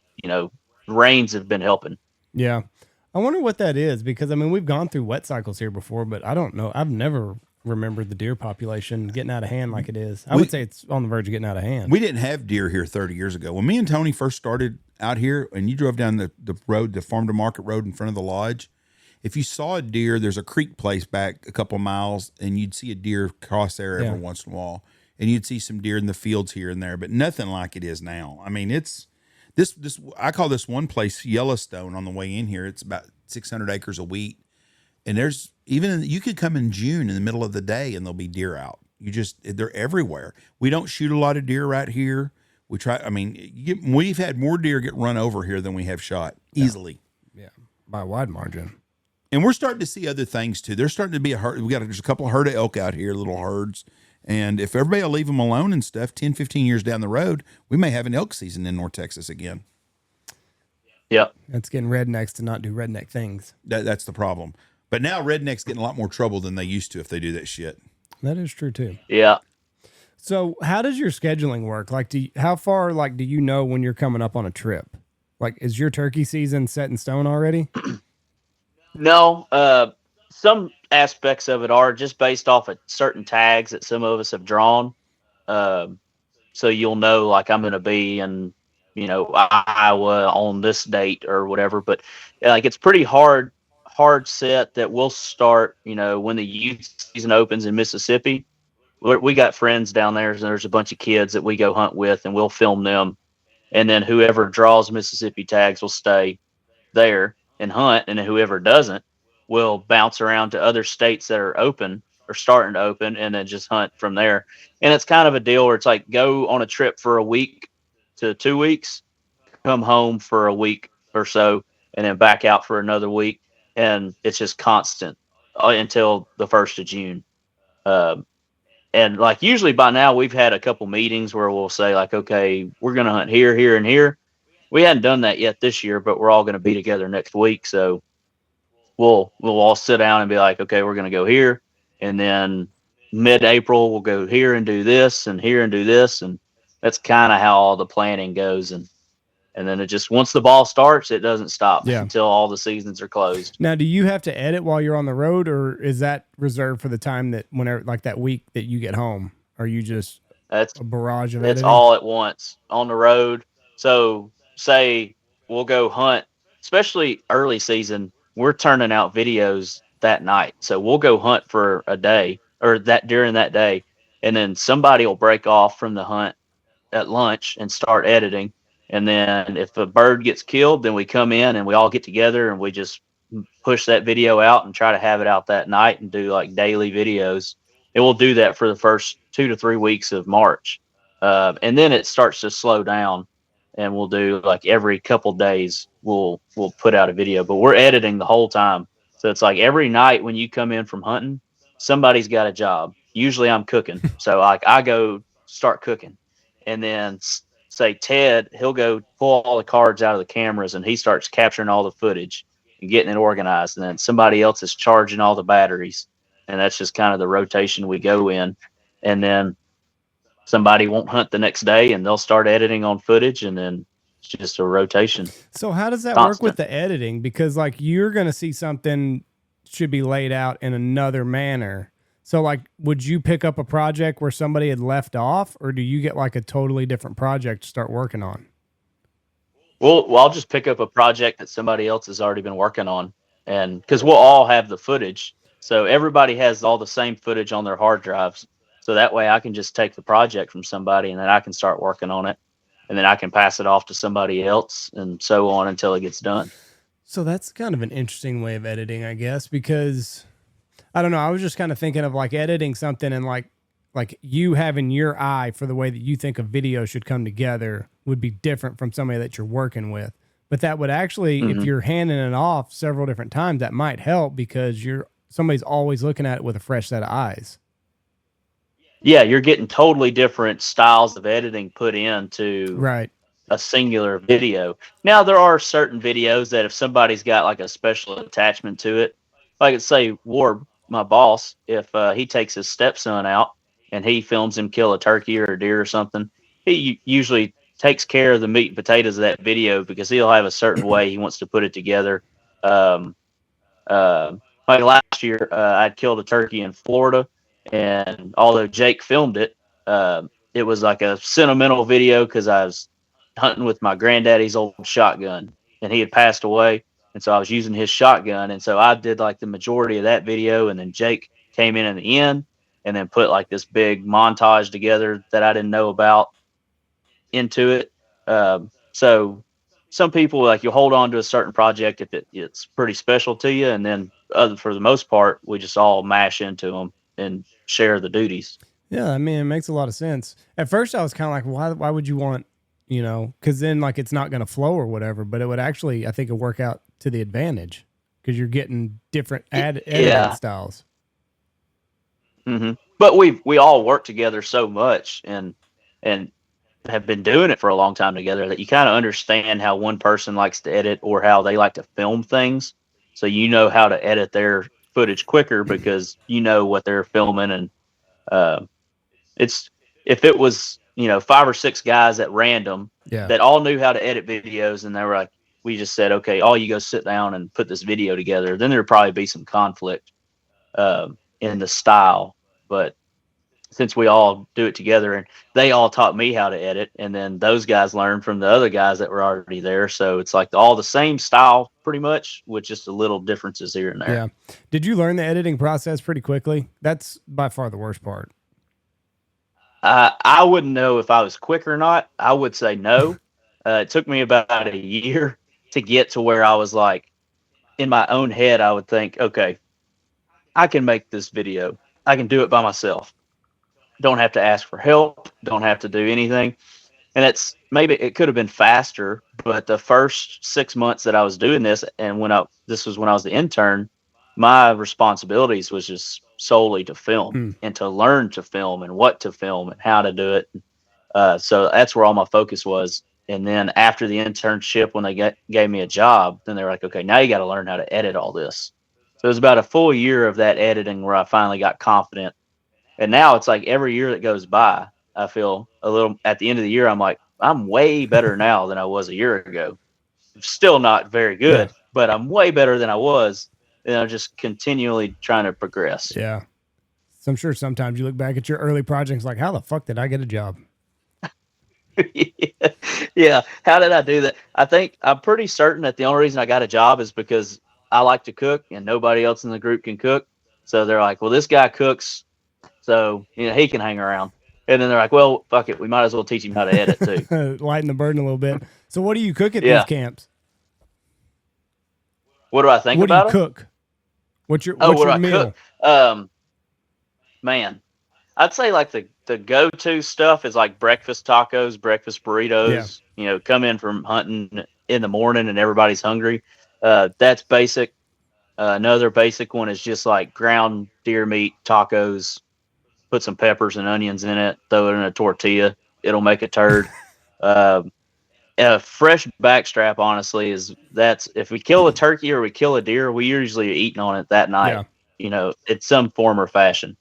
rains have been helping. Yeah. I wonder what that is because, I mean, we've gone through wet cycles here before, but I don't know. I've never remembered the deer population getting out of hand like it is. I would say it's on the verge of getting out of hand. We didn't have deer here 30 years ago. When me and Tony first started out here and you drove down the road, the farm to market road in front of the lodge, if you saw a deer, there's a creek place back a couple miles and you'd see a deer cross there every once in a while. And you'd see some deer in the fields here and there, but nothing like it is now. I mean, it's this, I call this one place Yellowstone on the way in here. It's about 600 acres of wheat. And there's you could come in June in the middle of the day and there'll be deer out. They're everywhere. We don't shoot a lot of deer right here. We've had more deer get run over here than we have shot easily. Yeah. By a wide margin. And we're starting to see other things too. There's starting to be there's a couple of herd of elk out here, little herds. And if everybody will leave them alone and stuff, 10, 15 years down the road, we may have an elk season in North Texas again. Yep. That's getting rednecks to not do redneck things. That's the problem. But now rednecks getting a lot more trouble than they used to if they do that shit. That is true too. Yeah. So how does your scheduling work? Like, how far, do you know when you're coming up on a trip? Like, is your turkey season set in stone already? No. some aspects of it are just based off of certain tags that some of us have drawn. So you'll know, like, I'm going to be in, Iowa on this date or whatever. But like, it's pretty hard set that we'll start, when the youth season opens in Mississippi. We got friends down there, and there's a bunch of kids that we go hunt with, and we'll film them. And then whoever draws Mississippi tags will stay there and hunt. And then whoever doesn't will bounce around to other states that are open or starting to open, and then just hunt from there. And it's kind of a deal where it's like, go on a trip for a week to 2 weeks, come home for a week or so, and then back out for another week. And it's just constant until the 1st of June. And like, usually by now we've had a couple meetings where we'll say, like, okay, we're going to hunt here, here, and here. We hadn't done that yet this year, but we're all going to be together next week. So we'll all sit down and be like, okay, we're going to go here. And then mid-April, we'll go here and do this, and here and do this. And that's kind of how all the planning goes. And then it just, once the ball starts, it doesn't stop until all the seasons are closed. Now, do you have to edit while you're on the road, or is that reserved for the time that whenever, like that week that you get home? Are you just a barrage of editing? It's all at once on the road. So say we'll go hunt, especially early season, we're turning out videos that night. So we'll go hunt for a day, or that during that day, and then somebody will break off from the hunt at lunch and start editing. And then if a bird gets killed, then we come in and we all get together and we just push that video out and try to have it out that night and do like daily videos. And we'll do that for the first 2 to 3 weeks of March. And then it starts to slow down, and we'll do like every couple days we'll put out a video, but we're editing the whole time. So it's like every night when you come in from hunting, somebody's got a job. Usually I'm cooking. So like I go start cooking, and then say Ted, he'll go pull all the cards out of the cameras, and he starts capturing all the footage and getting it organized. And then somebody else is charging all the batteries. And that's just kind of the rotation we go in. And then somebody won't hunt the next day, and they'll start editing on footage, and then it's just a rotation. So how does that work with the editing? Because like, you're going to see something should be laid out in another manner. So like, would you pick up a project where somebody had left off, or do you get like a totally different project to start working on? Well, I'll just pick up a project that somebody else has already been working on, and because we'll all have the footage. So everybody has all the same footage on their hard drives. So that way I can just take the project from somebody, and then I can start working on it, and then I can pass it off to somebody else, and so on until it gets done. So that's kind of an interesting way of editing, I guess, because I don't know. I was just kind of thinking of like editing something, and like you having your eye for the way that you think a video should come together would be different from somebody that you're working with. But that would actually, if you're handing it off several different times, that might help, because somebody's always looking at it with a fresh set of eyes. Yeah, you're getting totally different styles of editing put into a singular video. Now, there are certain videos that if somebody's got like a special attachment to it, like say Ward, my boss, if he takes his stepson out and he films him kill a turkey or a deer or something, he usually takes care of the meat and potatoes of that video, because he'll have a certain way he wants to put it together. Like last year, I'd killed a turkey in Florida, and although Jake filmed it, it was like a sentimental video, because I was hunting with my granddaddy's old shotgun, and he had passed away. And so I was using his shotgun. And so I did like the majority of that video. And then Jake came in the end and then put like this big montage together that I didn't know about into it. So some people, like, you hold on to a certain project if it's pretty special to you. And then for the most part, we just all mash into them and share the duties. Yeah. I mean, it makes a lot of sense. At first I was kind of like, why would you want, because then like it's not going to flow or whatever, but it would actually, I think, it work out to the advantage, because you're getting different editing styles. Mm-hmm. But we all work together so much and have been doing it for a long time together that you kind of understand how one person likes to edit or how they like to film things. So you know how to edit their footage quicker because you know what they're filming. And if it was 5 or 6 guys at random that all knew how to edit videos, and they were like, we just said, okay, all you go sit down and put this video together, then there'd probably be some conflict. in the style. But since we all do it together, and they all taught me how to edit, and then those guys learned from the other guys that were already there. So it's like all the same style pretty much, with just a little differences here and there. Yeah. Did you learn the editing process pretty quickly? That's by far the worst part. I wouldn't know if I was quick or not. I would say no. It took me about a year to get to where I was like, in my own head, I would think, okay, I can make this video. I can do it by myself. Don't have to ask for help. Don't have to do anything. And it's maybe it could have been faster, but the first 6 months that I was doing this, and this was when I was the intern, my responsibilities was just solely to film and to learn to film and what to film and how to do it. So that's where all my focus was. And then after the internship, when they gave me a job, then they were like, okay, now you got to learn how to edit all this. So it was about a full year of that editing where I finally got confident. And now it's like every year that goes by, I feel a little, at the end of the year, I'm like, I'm way better now than I was a year ago. Still not very good, but I'm way better than I was. And I'm just continually trying to progress. Yeah. So I'm sure sometimes you look back at your early projects like, how the fuck did I get a job? Yeah. How did I do that? I'm pretty certain that the only reason I got a job is because I like to cook and nobody else in the group can cook. So they're like, well, this guy cooks, so he can hang around. And then they're like, well, fuck it, we might as well teach him how to edit too. Lighten the burden a little bit. So what do you cook at these camps? What do I think about it? What do you cook? What's your meal? Cook? Man, I'd say like the go-to stuff is like breakfast tacos, breakfast burritos. Yeah. Come in from hunting in the morning and everybody's hungry. That's basic. Another basic one is just like ground deer meat tacos. Put some peppers and onions in it. Throw it in a tortilla. It'll make a turd. A fresh backstrap, honestly, that's if we kill a turkey or we kill a deer, we usually are eating on it that night. Yeah. In some form or fashion.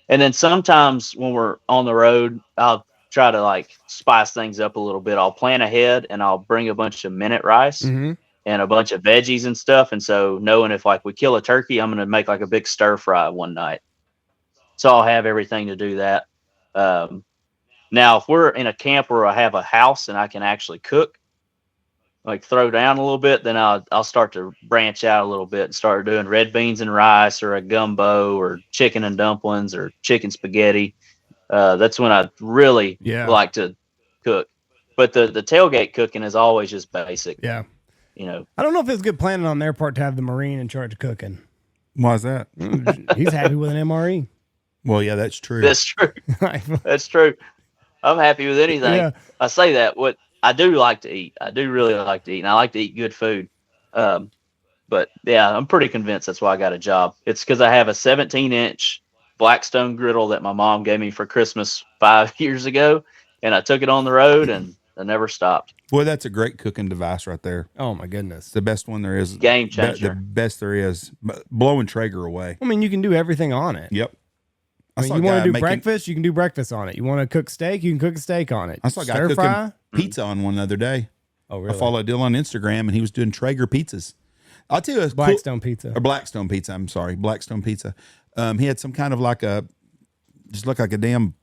And then sometimes when we're on the road, I'll try to like spice things up a little bit. I'll plan ahead and I'll bring a bunch of minute rice and a bunch of veggies and stuff. And so knowing if like we kill a turkey, I'm going to make like a big stir fry one night. So I'll have everything to do that. Now, if we're in a camp where I have a house and I can actually cook, like throw down a little bit, then I'll start to branch out a little bit and start doing red beans and rice or a gumbo or chicken and dumplings or chicken spaghetti. That's when I really like to cook. But the tailgate cooking is always just basic. Yeah. I don't know if it's good planning on their part to have the Marine in charge of cooking. Why is that? He's happy with an MRE. Well, yeah, that's true. That's true. That's true. I'm happy with anything. Yeah. I say that. What I do like to eat. I do really like to eat, and I like to eat good food. But yeah, I'm pretty convinced that's why I got a job. It's because I have a 17-inch Blackstone griddle that my mom gave me for Christmas 5 years ago, and I took it on the road, and I never stopped. Boy, that's a great cooking device right there. Oh my goodness, the best one there is. Game changer. The best there is. Blowing Traeger away. I mean, you can do everything on it. Yep. I mean, you want to do breakfast, you can do breakfast on it. You want to cook steak, you can cook a steak on it. I saw a guy cooking pizza on one the other day. Oh, really? I followed Dill on Instagram, and he was doing Traeger pizzas. I'll tell you, Blackstone pizza. Or Blackstone pizza. I'm sorry, Blackstone pizza. He had some kind of just looked like a damn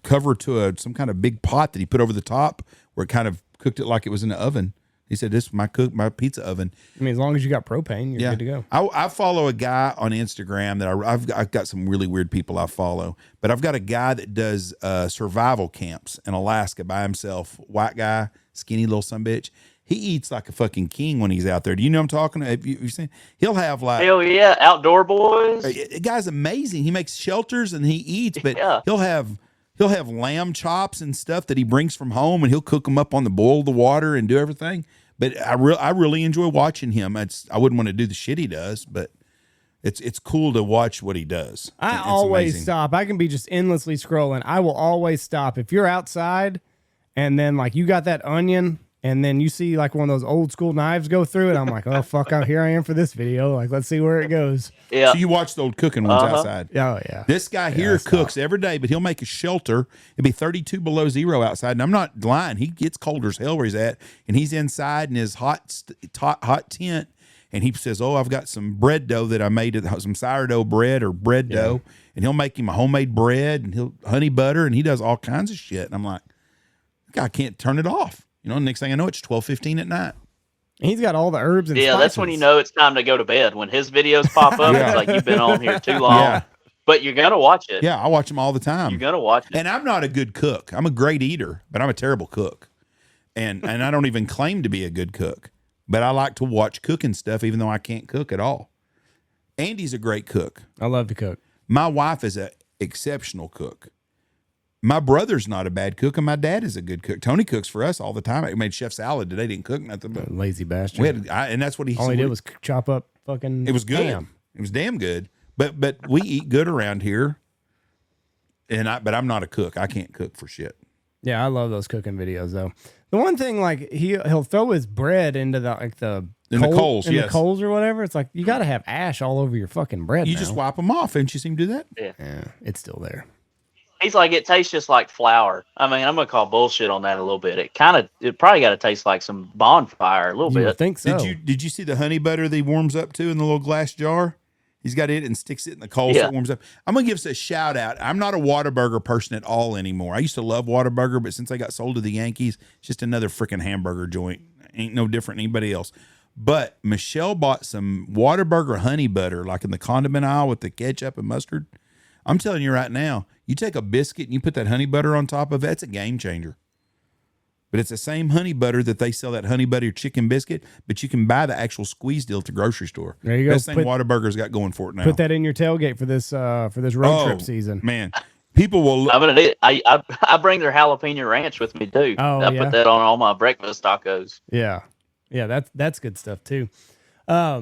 cover to some kind of big pot that he put over the top, where it kind of cooked it like it was in the oven. He said, "This is my pizza oven." I mean, as long as you got propane, you're good to go. I follow a guy on Instagram that I've got some really weird people I follow, but I've got a guy that does survival camps in Alaska by himself. White guy, skinny little sumbitch. He eats like a fucking king when he's out there. Do you know what I'm talking? Have you seen? He'll have like hell yeah, outdoor boys. The guy's amazing. He makes shelters and he eats, but he'll have lamb chops and stuff that he brings from home, and he'll cook them up on the boil of the water and do everything. But I really enjoy watching him. I wouldn't want to do the shit he does, but it's cool to watch what he does. I always stop. I can be just endlessly scrolling. I will always stop. If you're outside and then like you got that onion and then you see like one of those old school knives go through it, I'm like, oh, fuck, here I am for this video. Like, let's see where it goes. Yeah. So you watch the old cooking ones outside. Oh, yeah. This guy here cooks every day, but he'll make a shelter. It'd be 32 below zero outside. And I'm not lying. He gets colder as hell where he's at. And he's inside in his hot tent. and he says, "Oh, I've got some bread dough that I made, some sourdough bread or bread dough," and he'll make him a homemade bread and he'll honey butter, and he does all kinds of shit. And I'm like, I can't turn it off. Next thing I know, it's 12:15 at night. He's got all the herbs and spices. That's when you know it's time to go to bed. When his videos pop up, it's like, you've been on here too long. Yeah. But you're going to watch it. Yeah, I watch them all the time. You're going to watch it. And I'm not a good cook. I'm a great eater, but I'm a terrible cook. And I don't even claim to be a good cook. But I like to watch cooking stuff, even though I can't cook at all. Andy's a great cook. I love to cook. My wife is an exceptional cook. My brother's not a bad cook, and my dad is a good cook. Tony cooks for us all the time. He made chef salad today. Didn't cook nothing but lazy bastard. And that's what all he did was chop up fucking. It was good. Ham. It was damn good. But we eat good around here. But I'm not a cook. I can't cook for shit. Yeah, I love those cooking videos though. The one thing, like he'll throw his bread into the coals or whatever. It's like you got to have ash all over your fucking bread. You just wipe them off. Haven't you seen him do that? Yeah, it's still there. He's like, it tastes just like flour. I mean, I'm gonna call bullshit on that a little bit. It probably got to taste like some bonfire a little bit. I think so. Did you see the honey butter that he warms up to in the little glass jar? He's got it and sticks it in the coals so it warms up. I'm going to give us a shout out. I'm not a Whataburger person at all anymore. I used to love Whataburger, but since they got sold to the Yankees, it's just another freaking hamburger joint. Ain't no different than anybody else. But Michelle bought some Whataburger honey butter, like in the condiment aisle with the ketchup and mustard. I'm telling you right now, you take a biscuit and you put that honey butter on top of it, it's a game changer. But it's the same honey butter that they sell that honey butter chicken biscuit, but you can buy the actual squeeze deal at the grocery store. There you go. Best thing Whataburger's got going for it now. Put that in your tailgate for this road trip season. Man, people will. I'm gonna do it. I bring their jalapeno ranch with me too. I put that on all my breakfast tacos. Yeah, that's good stuff too. Where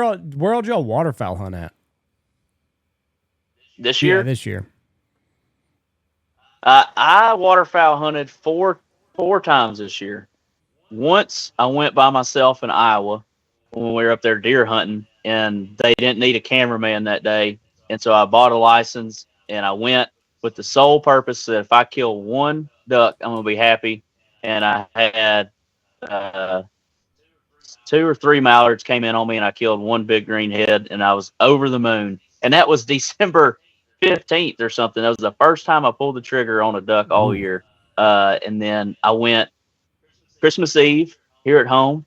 all y'all waterfowl hunt at? This year? Yeah, this year. I waterfowl hunted four times this year. Once I went by myself in Iowa when we were up there deer hunting, and they didn't need a cameraman that day. And so I bought a license, and I went with the sole purpose that if I kill one duck, I'm going to be happy. And I had 2 or 3 mallards came in on me, and I killed one big green head, and I was over the moon. And that was December 15th or something. That was the first time I pulled the trigger on a duck all year. And then I went Christmas Eve here at home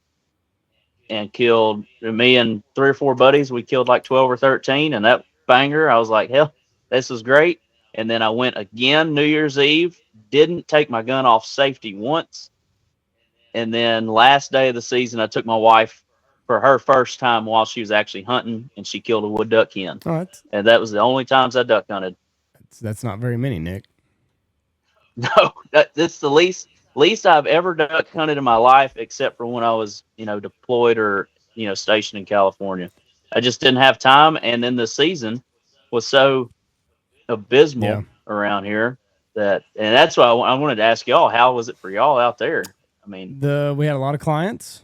and killed me and 3 or 4 buddies. We killed like 12 or 13, and that banger, I was like, hell, this is great. And then I went again New Year's Eve, didn't take my gun off safety once. And then last day of the season, I took my wife for her first time while she was actually hunting, and she killed a wood duck hen. Oh, and that was the only times I duck hunted. That's not very many, Nick. No, that's the least I've ever duck hunted in my life, except for when I was, deployed or, stationed in California. I just didn't have time. And then the season was so abysmal around here and that's why I wanted to ask y'all, how was it for y'all out there? I mean, we had a lot of clients.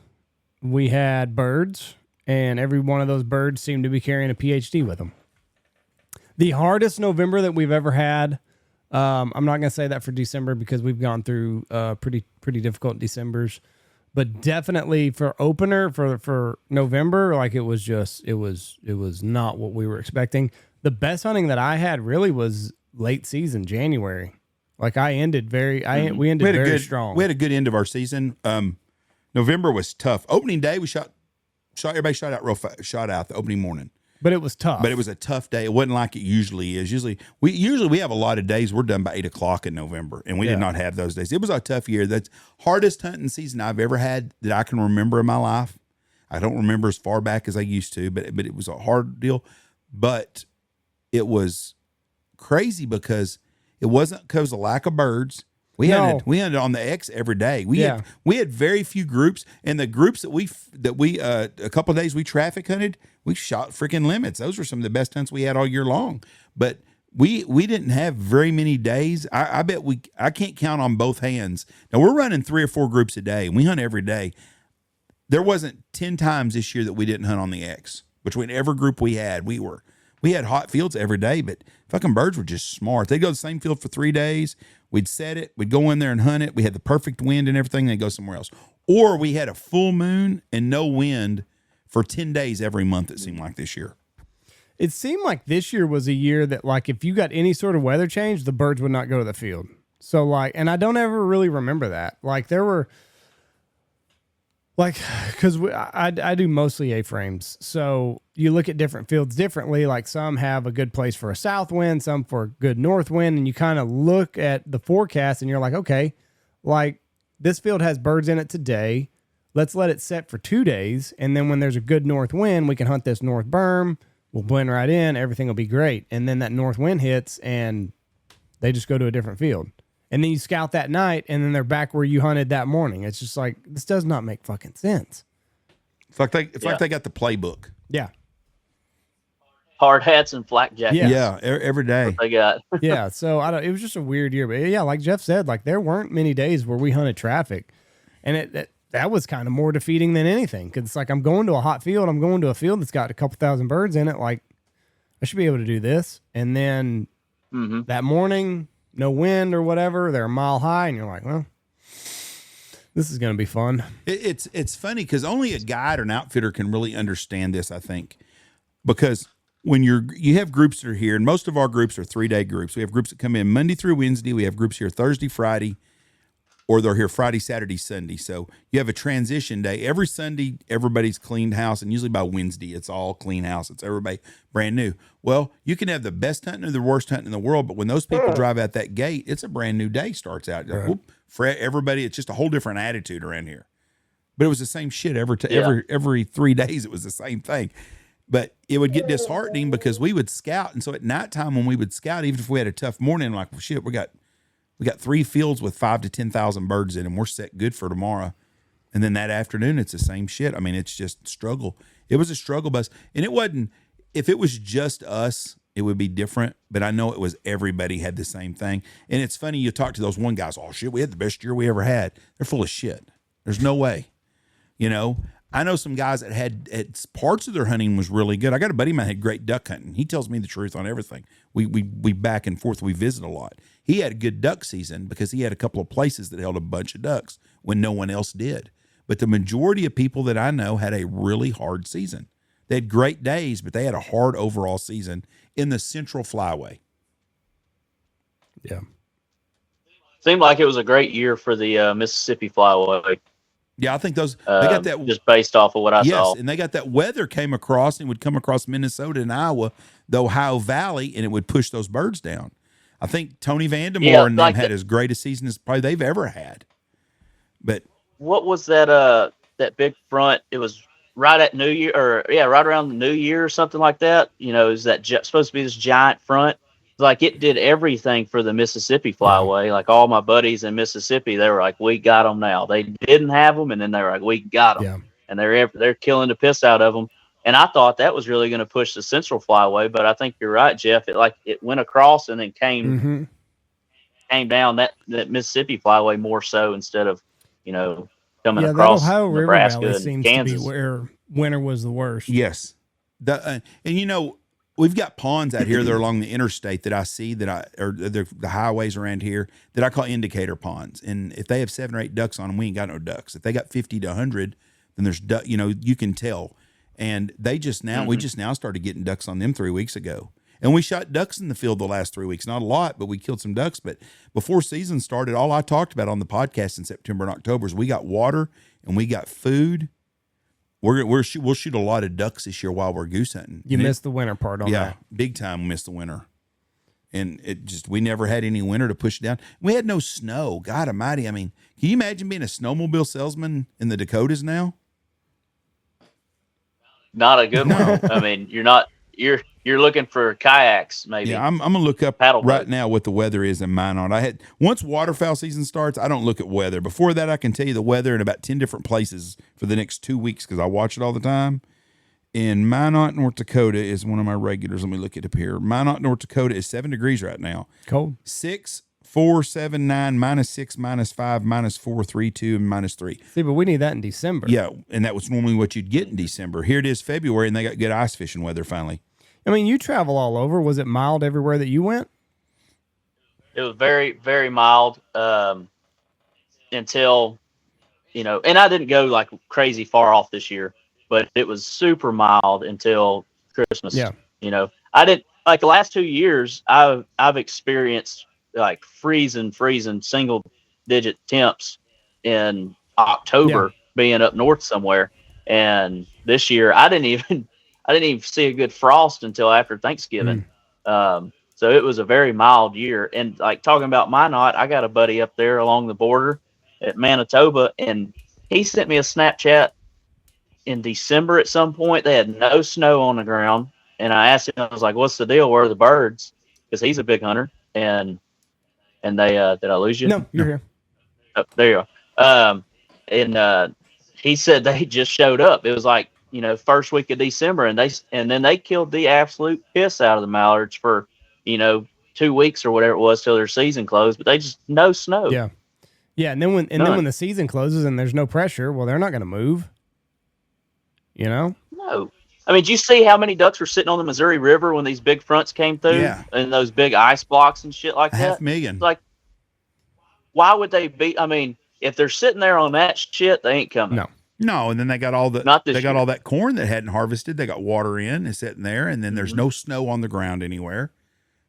We had birds, and every one of those birds seemed to be carrying a PhD with them. The hardest November that we've ever had, I'm not going to say that for December because we've gone through pretty difficult Decembers, but definitely for opener for November, like it was not what we were expecting. The best hunting that I had really was late season, January. Like we ended very strong. We had a good end of our season. November was tough. Opening day, we everybody shot out the opening morning. But it was tough. But it was a tough day. It wasn't like it usually is. Usually we have a lot of days we're done by 8:00 in November, and we did not have those days. It was a tough year. That's hardest hunting season I've ever had that I can remember in my life. I don't remember as far back as I used to, but it was a hard deal. But it was crazy because it wasn't because of lack of birds. We hunted on the X every day. We had very few groups, and the groups that we a couple of days we traffic hunted, we shot freaking limits. Those were some of the best hunts we had all year long. But we didn't have very many days. I bet I can't count on both hands. Now we're running 3 or 4 groups a day, and we hunt every day. There wasn't 10 times this year that we didn't hunt on the X. Between every group we had, we were We had hot fields every day, but fucking birds were just smart. They'd go to the same field for 3 days. We'd set it. We'd go in there and hunt it. We had the perfect wind and everything. They'd go somewhere else. Or we had a full moon and no wind for 10 days every month, it seemed like this year. It seemed like this year was a year that, like, if you got any sort of weather change, the birds would not go to the field. So, like, and I don't ever really remember that. Like, there were, like, because I do mostly A-frames. So you look at different fields differently. Like, some have a good place for a south wind, some for a good north wind. And you kind of look at the forecast and you're like, okay, like, this field has birds in it today. Let's let it set for 2 days. And then when there's a good north wind, we can hunt this north berm. We'll blend right in. Everything will be great. And then that north wind hits and they just go to a different field. And then you scout that night and then they're back where you hunted that morning. It's just like, this does not make fucking sense. It's like they got the playbook. Yeah. Hard hats and flak jackets. Yeah, every day. They got. Yeah. So it was just a weird year. But yeah, like Jeff said, like there weren't many days where we hunted traffic. And that was kind of more defeating than anything. Cause it's like, I'm going to a hot field. I'm going to a field that's got a couple thousand birds in it. Like, I should be able to do this. And then that morning, no wind or whatever, they're a mile high. And you're like, well, this is going to be fun. It's funny because only a guide or an outfitter can really understand this, I think. Because when you have groups that are here, and most of our groups are 3-day groups. We have groups that come in Monday through Wednesday. We have groups here Thursday, Friday, or they're here Friday, Saturday, Sunday. So you have a transition day. Every Sunday, everybody's cleaned house, and usually by Wednesday, it's all clean house. It's everybody brand new. Well, you can have the best hunting or the worst hunting in the world, but when those people drive out that gate, it's a brand new day starts out. Like, whoop, for everybody, it's just a whole different attitude around here. But it was the same shit every 3 days. It was the same thing. But it would get disheartening because we would scout, and so at nighttime when we would scout, even if we had a tough morning, like, well, shit, we got 3 fields with 5,000 to 10,000 birds in them. We're set good for tomorrow. And then that afternoon, it's the same shit. I mean, it's just struggle. It was a struggle bus. And it wasn't, if it was just us, it would be different. But I know it was everybody had the same thing. And it's funny, you talk to those one guys, oh shit, we had the best year we ever had. They're full of shit. There's no way. You know, I know some guys that had parts of their hunting was really good. I got a buddy of mine that had great duck hunting. He tells me the truth on everything. We back and forth. We visit a lot. He had a good duck season because he had a couple of places that held a bunch of ducks when no one else did. But the majority of people that I know had a really hard season. They had great days, but they had a hard overall season in the Central Flyway. Yeah. Seemed like it was a great year for the Mississippi Flyway. Yeah, I think those they got that just based off of what I saw. Yes, and they got that weather came across and would come across Minnesota and Iowa, the Ohio Valley, and it would push those birds down. I think Tony Vandemore and them had as great a season as probably they've ever had. But what was that that big front? It was right at New Year, or right around the New Year or something like that. You know, is that supposed to be this giant front? Like, it did everything for the Mississippi Flyway. Like, all my buddies in Mississippi, they were like, we got them now. They didn't have them, and then they were like, we got them. Yeah. And they're killing the piss out of them. And I thought that was really going to push the Central Flyway, but I think you're right, Jeff. It went across and then came down that Mississippi Flyway more so, instead of, coming across that Ohio Nebraska River Valley and seems Kansas. to be where winter was the worst. yes, and we've got ponds out here that are along the interstate that I see or the highways around here that I call indicator ponds. And if they have 7 or 8 ducks on them, we ain't got no ducks. If they got 50 to 100, then there's you can tell. And they just now, we just now started getting ducks on them 3 weeks ago. And we shot ducks in the field the last 3 weeks. Not a lot, but we killed some ducks. But before season started, all I talked about on the podcast in September and October is we got water and we got food. We'll shoot a lot of ducks this year while we're goose hunting. You missed the winter part on that. Yeah, big time missed the winter. And we never had any winter to push it down. We had no snow. God almighty. I mean, can you imagine being a snowmobile salesman in the Dakotas now? Not a good one. I mean, you're looking for kayaks, maybe. Yeah, I'm gonna look up paddle right boats. now what the weather is in Minot. Once waterfowl season starts, I don't look at weather. Before that, I can tell you the weather in about 10 different places for the next 2 weeks because I watch it all the time. In Minot, North Dakota is one of my regulars. Let me look it up here. Minot, North Dakota is 7 degrees right now. Cold. 6, 4, 7, 9, -6, -5, -4, 3, 2, and -3. See, but we need that in December. Yeah, and that was normally what you'd get in December. Here it is February, and they got good ice fishing weather finally. I mean, you travel all over. Was it mild everywhere that you went? It was very, very mild until, and I didn't go like crazy far off this year, but it was super mild until Christmas. Yeah. I didn't like the last 2 years. I've experienced like freezing single digit temps in October being up north somewhere. And this year I didn't even see a good frost until after Thanksgiving. So it was a very mild year. And like talking about Minot, I got a buddy up there along the border at Manitoba, and he sent me a Snapchat in December at some point. They had no snow on the ground. And I asked him, I was like, what's the deal? Where are the birds? Because he's a big hunter. And they, did I lose you? No, you're here. Oh, there you are. And he said they just showed up. It was like, first week of December, and then they killed the absolute piss out of the mallards for, 2 weeks or whatever it was till their season closed, but they just no snow. Yeah. Yeah. And then when the season closes and there's no pressure, well, they're not going to move, No. I mean, did you see how many ducks were sitting on the Missouri River when these big fronts came through? Yeah. And those big ice blocks and shit like that? 500,000. Like, why would they be? I mean, if they're sitting there on that shit, they ain't coming. No, and then they got all all that corn that hadn't harvested. They got water in and sitting there, and then there's no snow on the ground anywhere.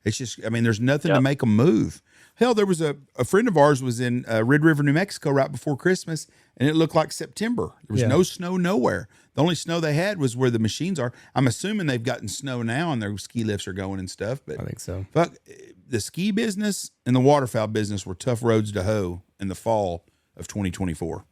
It's just, I mean, there's nothing to make them move. Hell, there was a friend of ours was in Red River, New Mexico right before Christmas, and it looked like September. There was no snow nowhere. The only snow they had was where the machines are. I'm assuming they've gotten snow now and their ski lifts are going and stuff. But I think so. Fuck, the ski business and the waterfowl business were tough roads to hoe in the fall of 2024.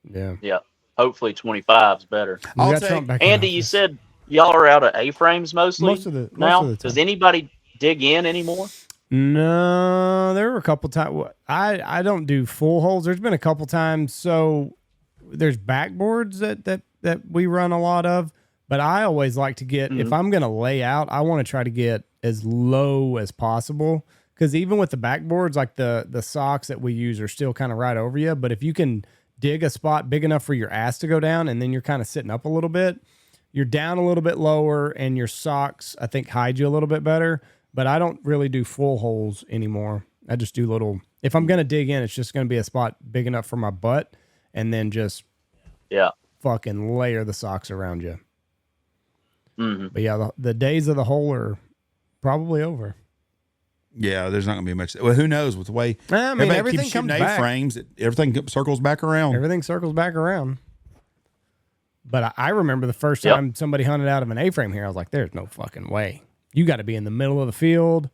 Yeah. Hopefully 25 is better. Andy, you said y'all are out of A-frames mostly now? Does anybody dig in anymore? No, there were a couple times. I don't do full holes. There's been a couple times. So there's backboards that we run a lot of, but I always like to get, if I'm going to lay out, I want to try to get as low as possible. Because even with the backboards, like the socks that we use are still kind of right over you. But if you can dig a spot big enough for your ass to go down, and then you're kind of sitting up a little bit, you're down a little bit lower, and your socks, I think, hide you a little bit better. But I don't really do full holes anymore. I just do little, if I'm going to dig in, it's just going to be a spot big enough for my butt, and then just fucking layer the socks around you. But yeah, the days of the hole are probably over. Yeah, there's not going to be much. Well, who knows with the way everything comes back. A-frames, everything circles back around. Everything circles back around. But I remember the first time somebody hunted out of an A-frame here, I was like, there's no fucking way. You got to be in the middle of the field.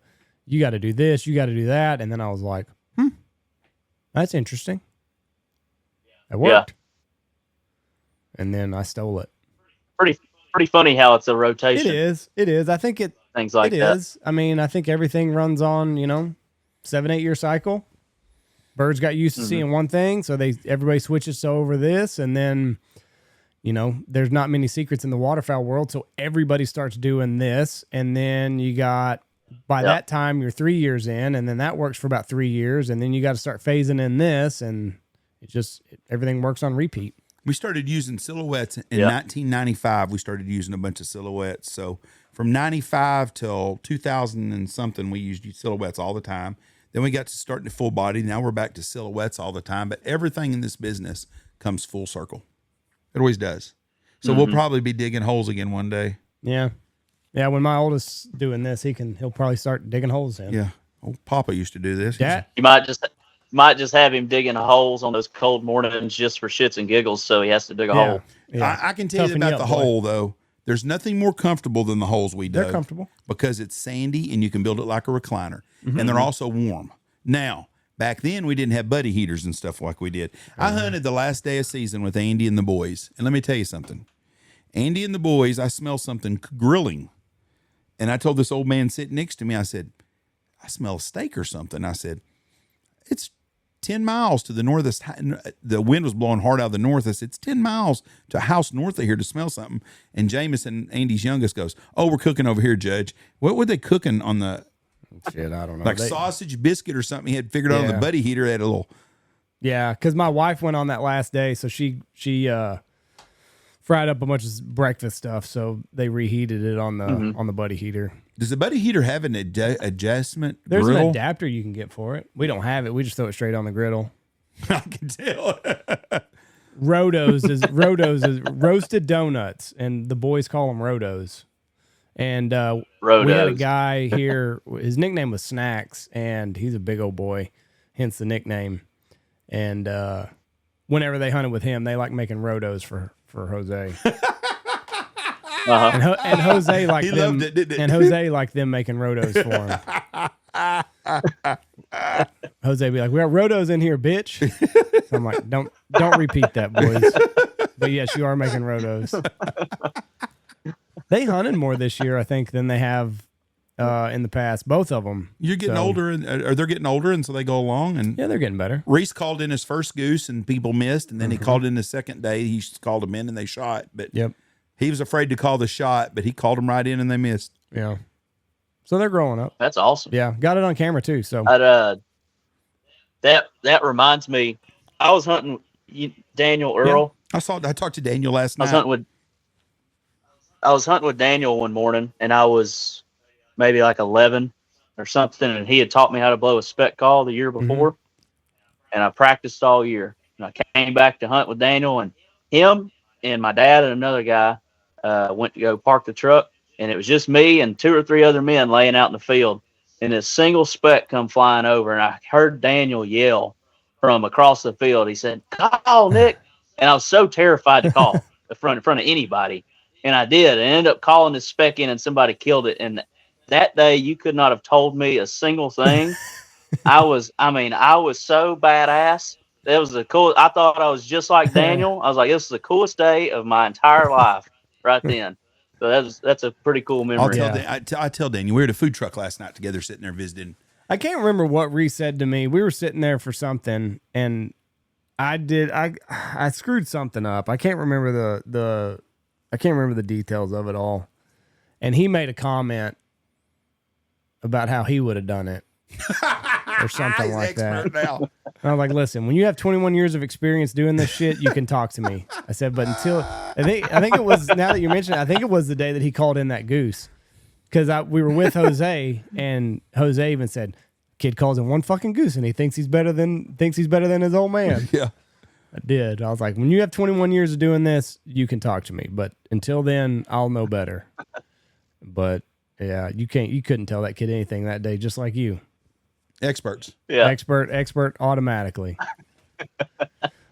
You got to do this. You got to do that. And then I was like, that's interesting. It worked. Yeah. And then I stole it. Pretty funny how it's a rotation. It is. I think things like that. It is. I mean, I think everything runs on, 7-8 year cycle. Birds got used to seeing one thing, so everybody switches to over this, and then there's not many secrets in the waterfowl world, so everybody starts doing this, and then you got, by that time, you're 3 years in, and then that works for about 3 years, and then you got to start phasing in this, and everything works on repeat. We started using silhouettes in 1995. We started using a bunch of silhouettes. So from 95 till 2000 and something, we used silhouettes all the time. Then we got to starting to full body. Now we're back to silhouettes all the time. But everything in this business comes full circle. It always does. So we'll probably be digging holes again one day. Yeah. Yeah, when my oldest's doing this, he'll probably start digging holes in. Yeah. Old Papa used to do this. Yeah. You might just have him digging holes on those cold mornings just for shits and giggles, so he has to dig a hole. Yeah. I can tell you about the hole, though. There's nothing more comfortable than the holes we dug. They're comfortable. Because it's sandy and you can build it like a recliner. And they're also warm. Now, back then, we didn't have buddy heaters and stuff like we did. I hunted the last day of season with Andy and the boys. And let me tell you something. Andy and the boys, I smell something grilling. And I told this old man sitting next to me, I said, I smell a steak or something. I said, it's 10 miles to the north. The wind was blowing hard out of the north. I said, it's 10 miles to a house north of here to smell something. And Jameson, Andy's youngest, goes, oh, we're cooking over here, Judge. What were they cooking on the... Shit, I don't know. Like sausage biscuit or something. He had figured out on the buddy heater. They had a little... Yeah, because my wife went on that last day, so she fried up a bunch of breakfast stuff, so they reheated it on the buddy heater. Does the buddy heater have an adjustment There's griddle? an adapter you can get for it. We don't have it. We just throw it straight on the griddle. I can tell. Rotos is roasted donuts, and the boys call them Rotos. And we had a guy here. His nickname was Snacks, and he's a big old boy, hence the nickname. And whenever they hunted with him, they like making Rotos for Jose. And Jose liked them. Loved it, didn't it? And Jose liked them making Rotos for him. Jose be like, "We got Rotos in here, bitch." So I'm like, "Don't repeat that, boys." But yes, you are making Rotos. They hunted more this year, I think, than they have in the past. Both of them. You're getting older, or they're getting older, and so they go along. And yeah, they're getting better. Reese called in his first goose, and people missed, and then he called in the second day. He called them in, and they shot. But he was afraid to call the shot, but he called them right in, and they missed. Yeah. So they're growing up. That's awesome. Yeah, got it on camera too. So that reminds me, I was hunting Daniel Earl. Yeah. I talked to Daniel last night. I was hunting with Daniel one morning, and I was maybe like 11 or something, and he had taught me how to blow a spec call the year before, and I practiced all year. And I came back to hunt with Daniel, and him and my dad and another guy went to go park the truck, and it was just me and 2 or 3 other men laying out in the field, and this single speck come flying over, and I heard Daniel yell from across the field. He said, "Call, Nick." And I was so terrified to call in front of anybody. And I did. I ended up calling this speck in, and somebody killed it. And that day, you could not have told me a single thing. I was so badass. That was the cool. I thought I was just like Daniel. I was like, this is the coolest day of my entire life right then. So that's a pretty cool memory. I tell Daniel, we were at a food truck last night together, sitting there visiting. I can't remember what Reese said to me. We were sitting there for something, and I screwed something up. I can't remember the details of it all. And he made a comment about how he would have done it. Or something like that. Now. And I was like, listen, when you have 21 years of experience doing this shit, you can talk to me. I said, but until I think it was, now that you mentioned it, I think it was the day that he called in that goose. Because we were with Jose, and Jose even said, "Kid calls in one fucking goose, and he thinks he's better than his old man." Yeah, I did. I was like, when you have 21 years of doing this, you can talk to me, but until then, I'll know better. But yeah, you couldn't tell that kid anything that day, just like you. Experts. Yeah. Expert automatically.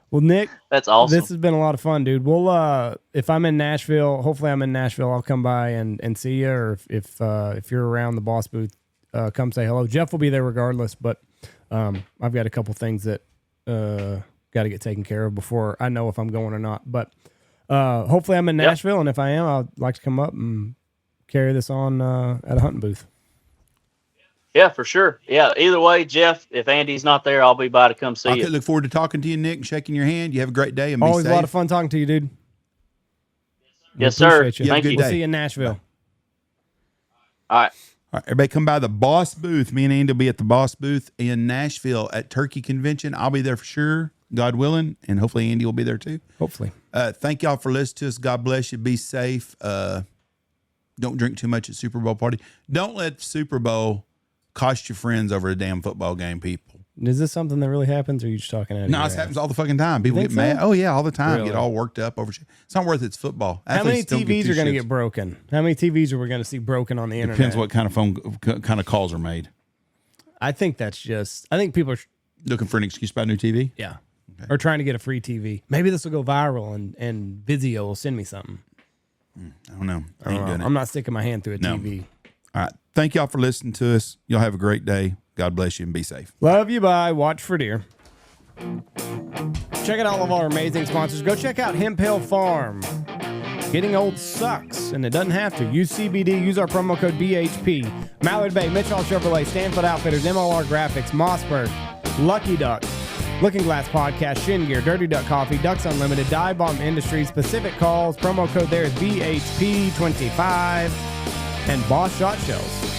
Well, Nick, that's awesome. This has been a lot of fun, dude. We'll if I'm in Nashville, hopefully I'm in Nashville, I'll come by and see you, or if you're around the Boss booth, come say hello. Jeff will be there regardless, but I've got a couple things that got to get taken care of before I know if I'm going or not. But hopefully I'm in Nashville, and if I am, I'd like to come up and carry this on at a hunting booth. Yeah, for sure. Yeah, either way, Jeff, if Andy's not there, I'll be by to come see you. I look forward to talking to you, Nick, and shaking your hand. You have a great day, and be always safe. a lot of fun talking to you, dude. Yes, sir. You. Thank you. We'll see you in Nashville. All right. All right, everybody come by the Boss booth. Me and Andy will be at the Boss booth in Nashville at Turkey Convention. I'll be there for sure, God willing, and hopefully Andy will be there too. Hopefully. Thank y'all for listening to us. God bless you. Be safe. Don't drink too much at Super Bowl party. Don't let the Super Bowl cost your friends over a damn football game, people. Is this something that really happens, or are you just talking out of No, your it ass? happens all the fucking time. People get mad. Oh, yeah, all the time. Really? Get all worked up over shit. It's not worth it. It's football. How many Athletes don't TVs give are going to two get shits. broken? How many TVs are we going to see broken on the internet? Depends what kind of calls are made. I think people are Looking for an excuse to buy a new TV? yeah. Okay. Or trying to get a free TV. Maybe this will go viral and Vizio will send me something. I don't know. I ain't doing it. I'm not sticking my hand through a TV. All right. Thank y'all for listening to us. Y'all have a great day. God bless you and be safe. Love you. Bye. Watch for deer. Check out all of our amazing sponsors. Go check out Hemp Hill Farm. Getting old sucks, and it doesn't have to. Use CBD. Use our promo code BHP. Mallard Bay, Mitchell Chevrolet, Stanfield Outfitters, MLR Graphics, Mossberg, Lucky Duck, Looking Glass Podcast, Shin Gear, Dirty Duck Coffee, Ducks Unlimited, Dive Bomb Industries, Pacific Calls. Promo code there is BHP25, and Boss Shot Shells.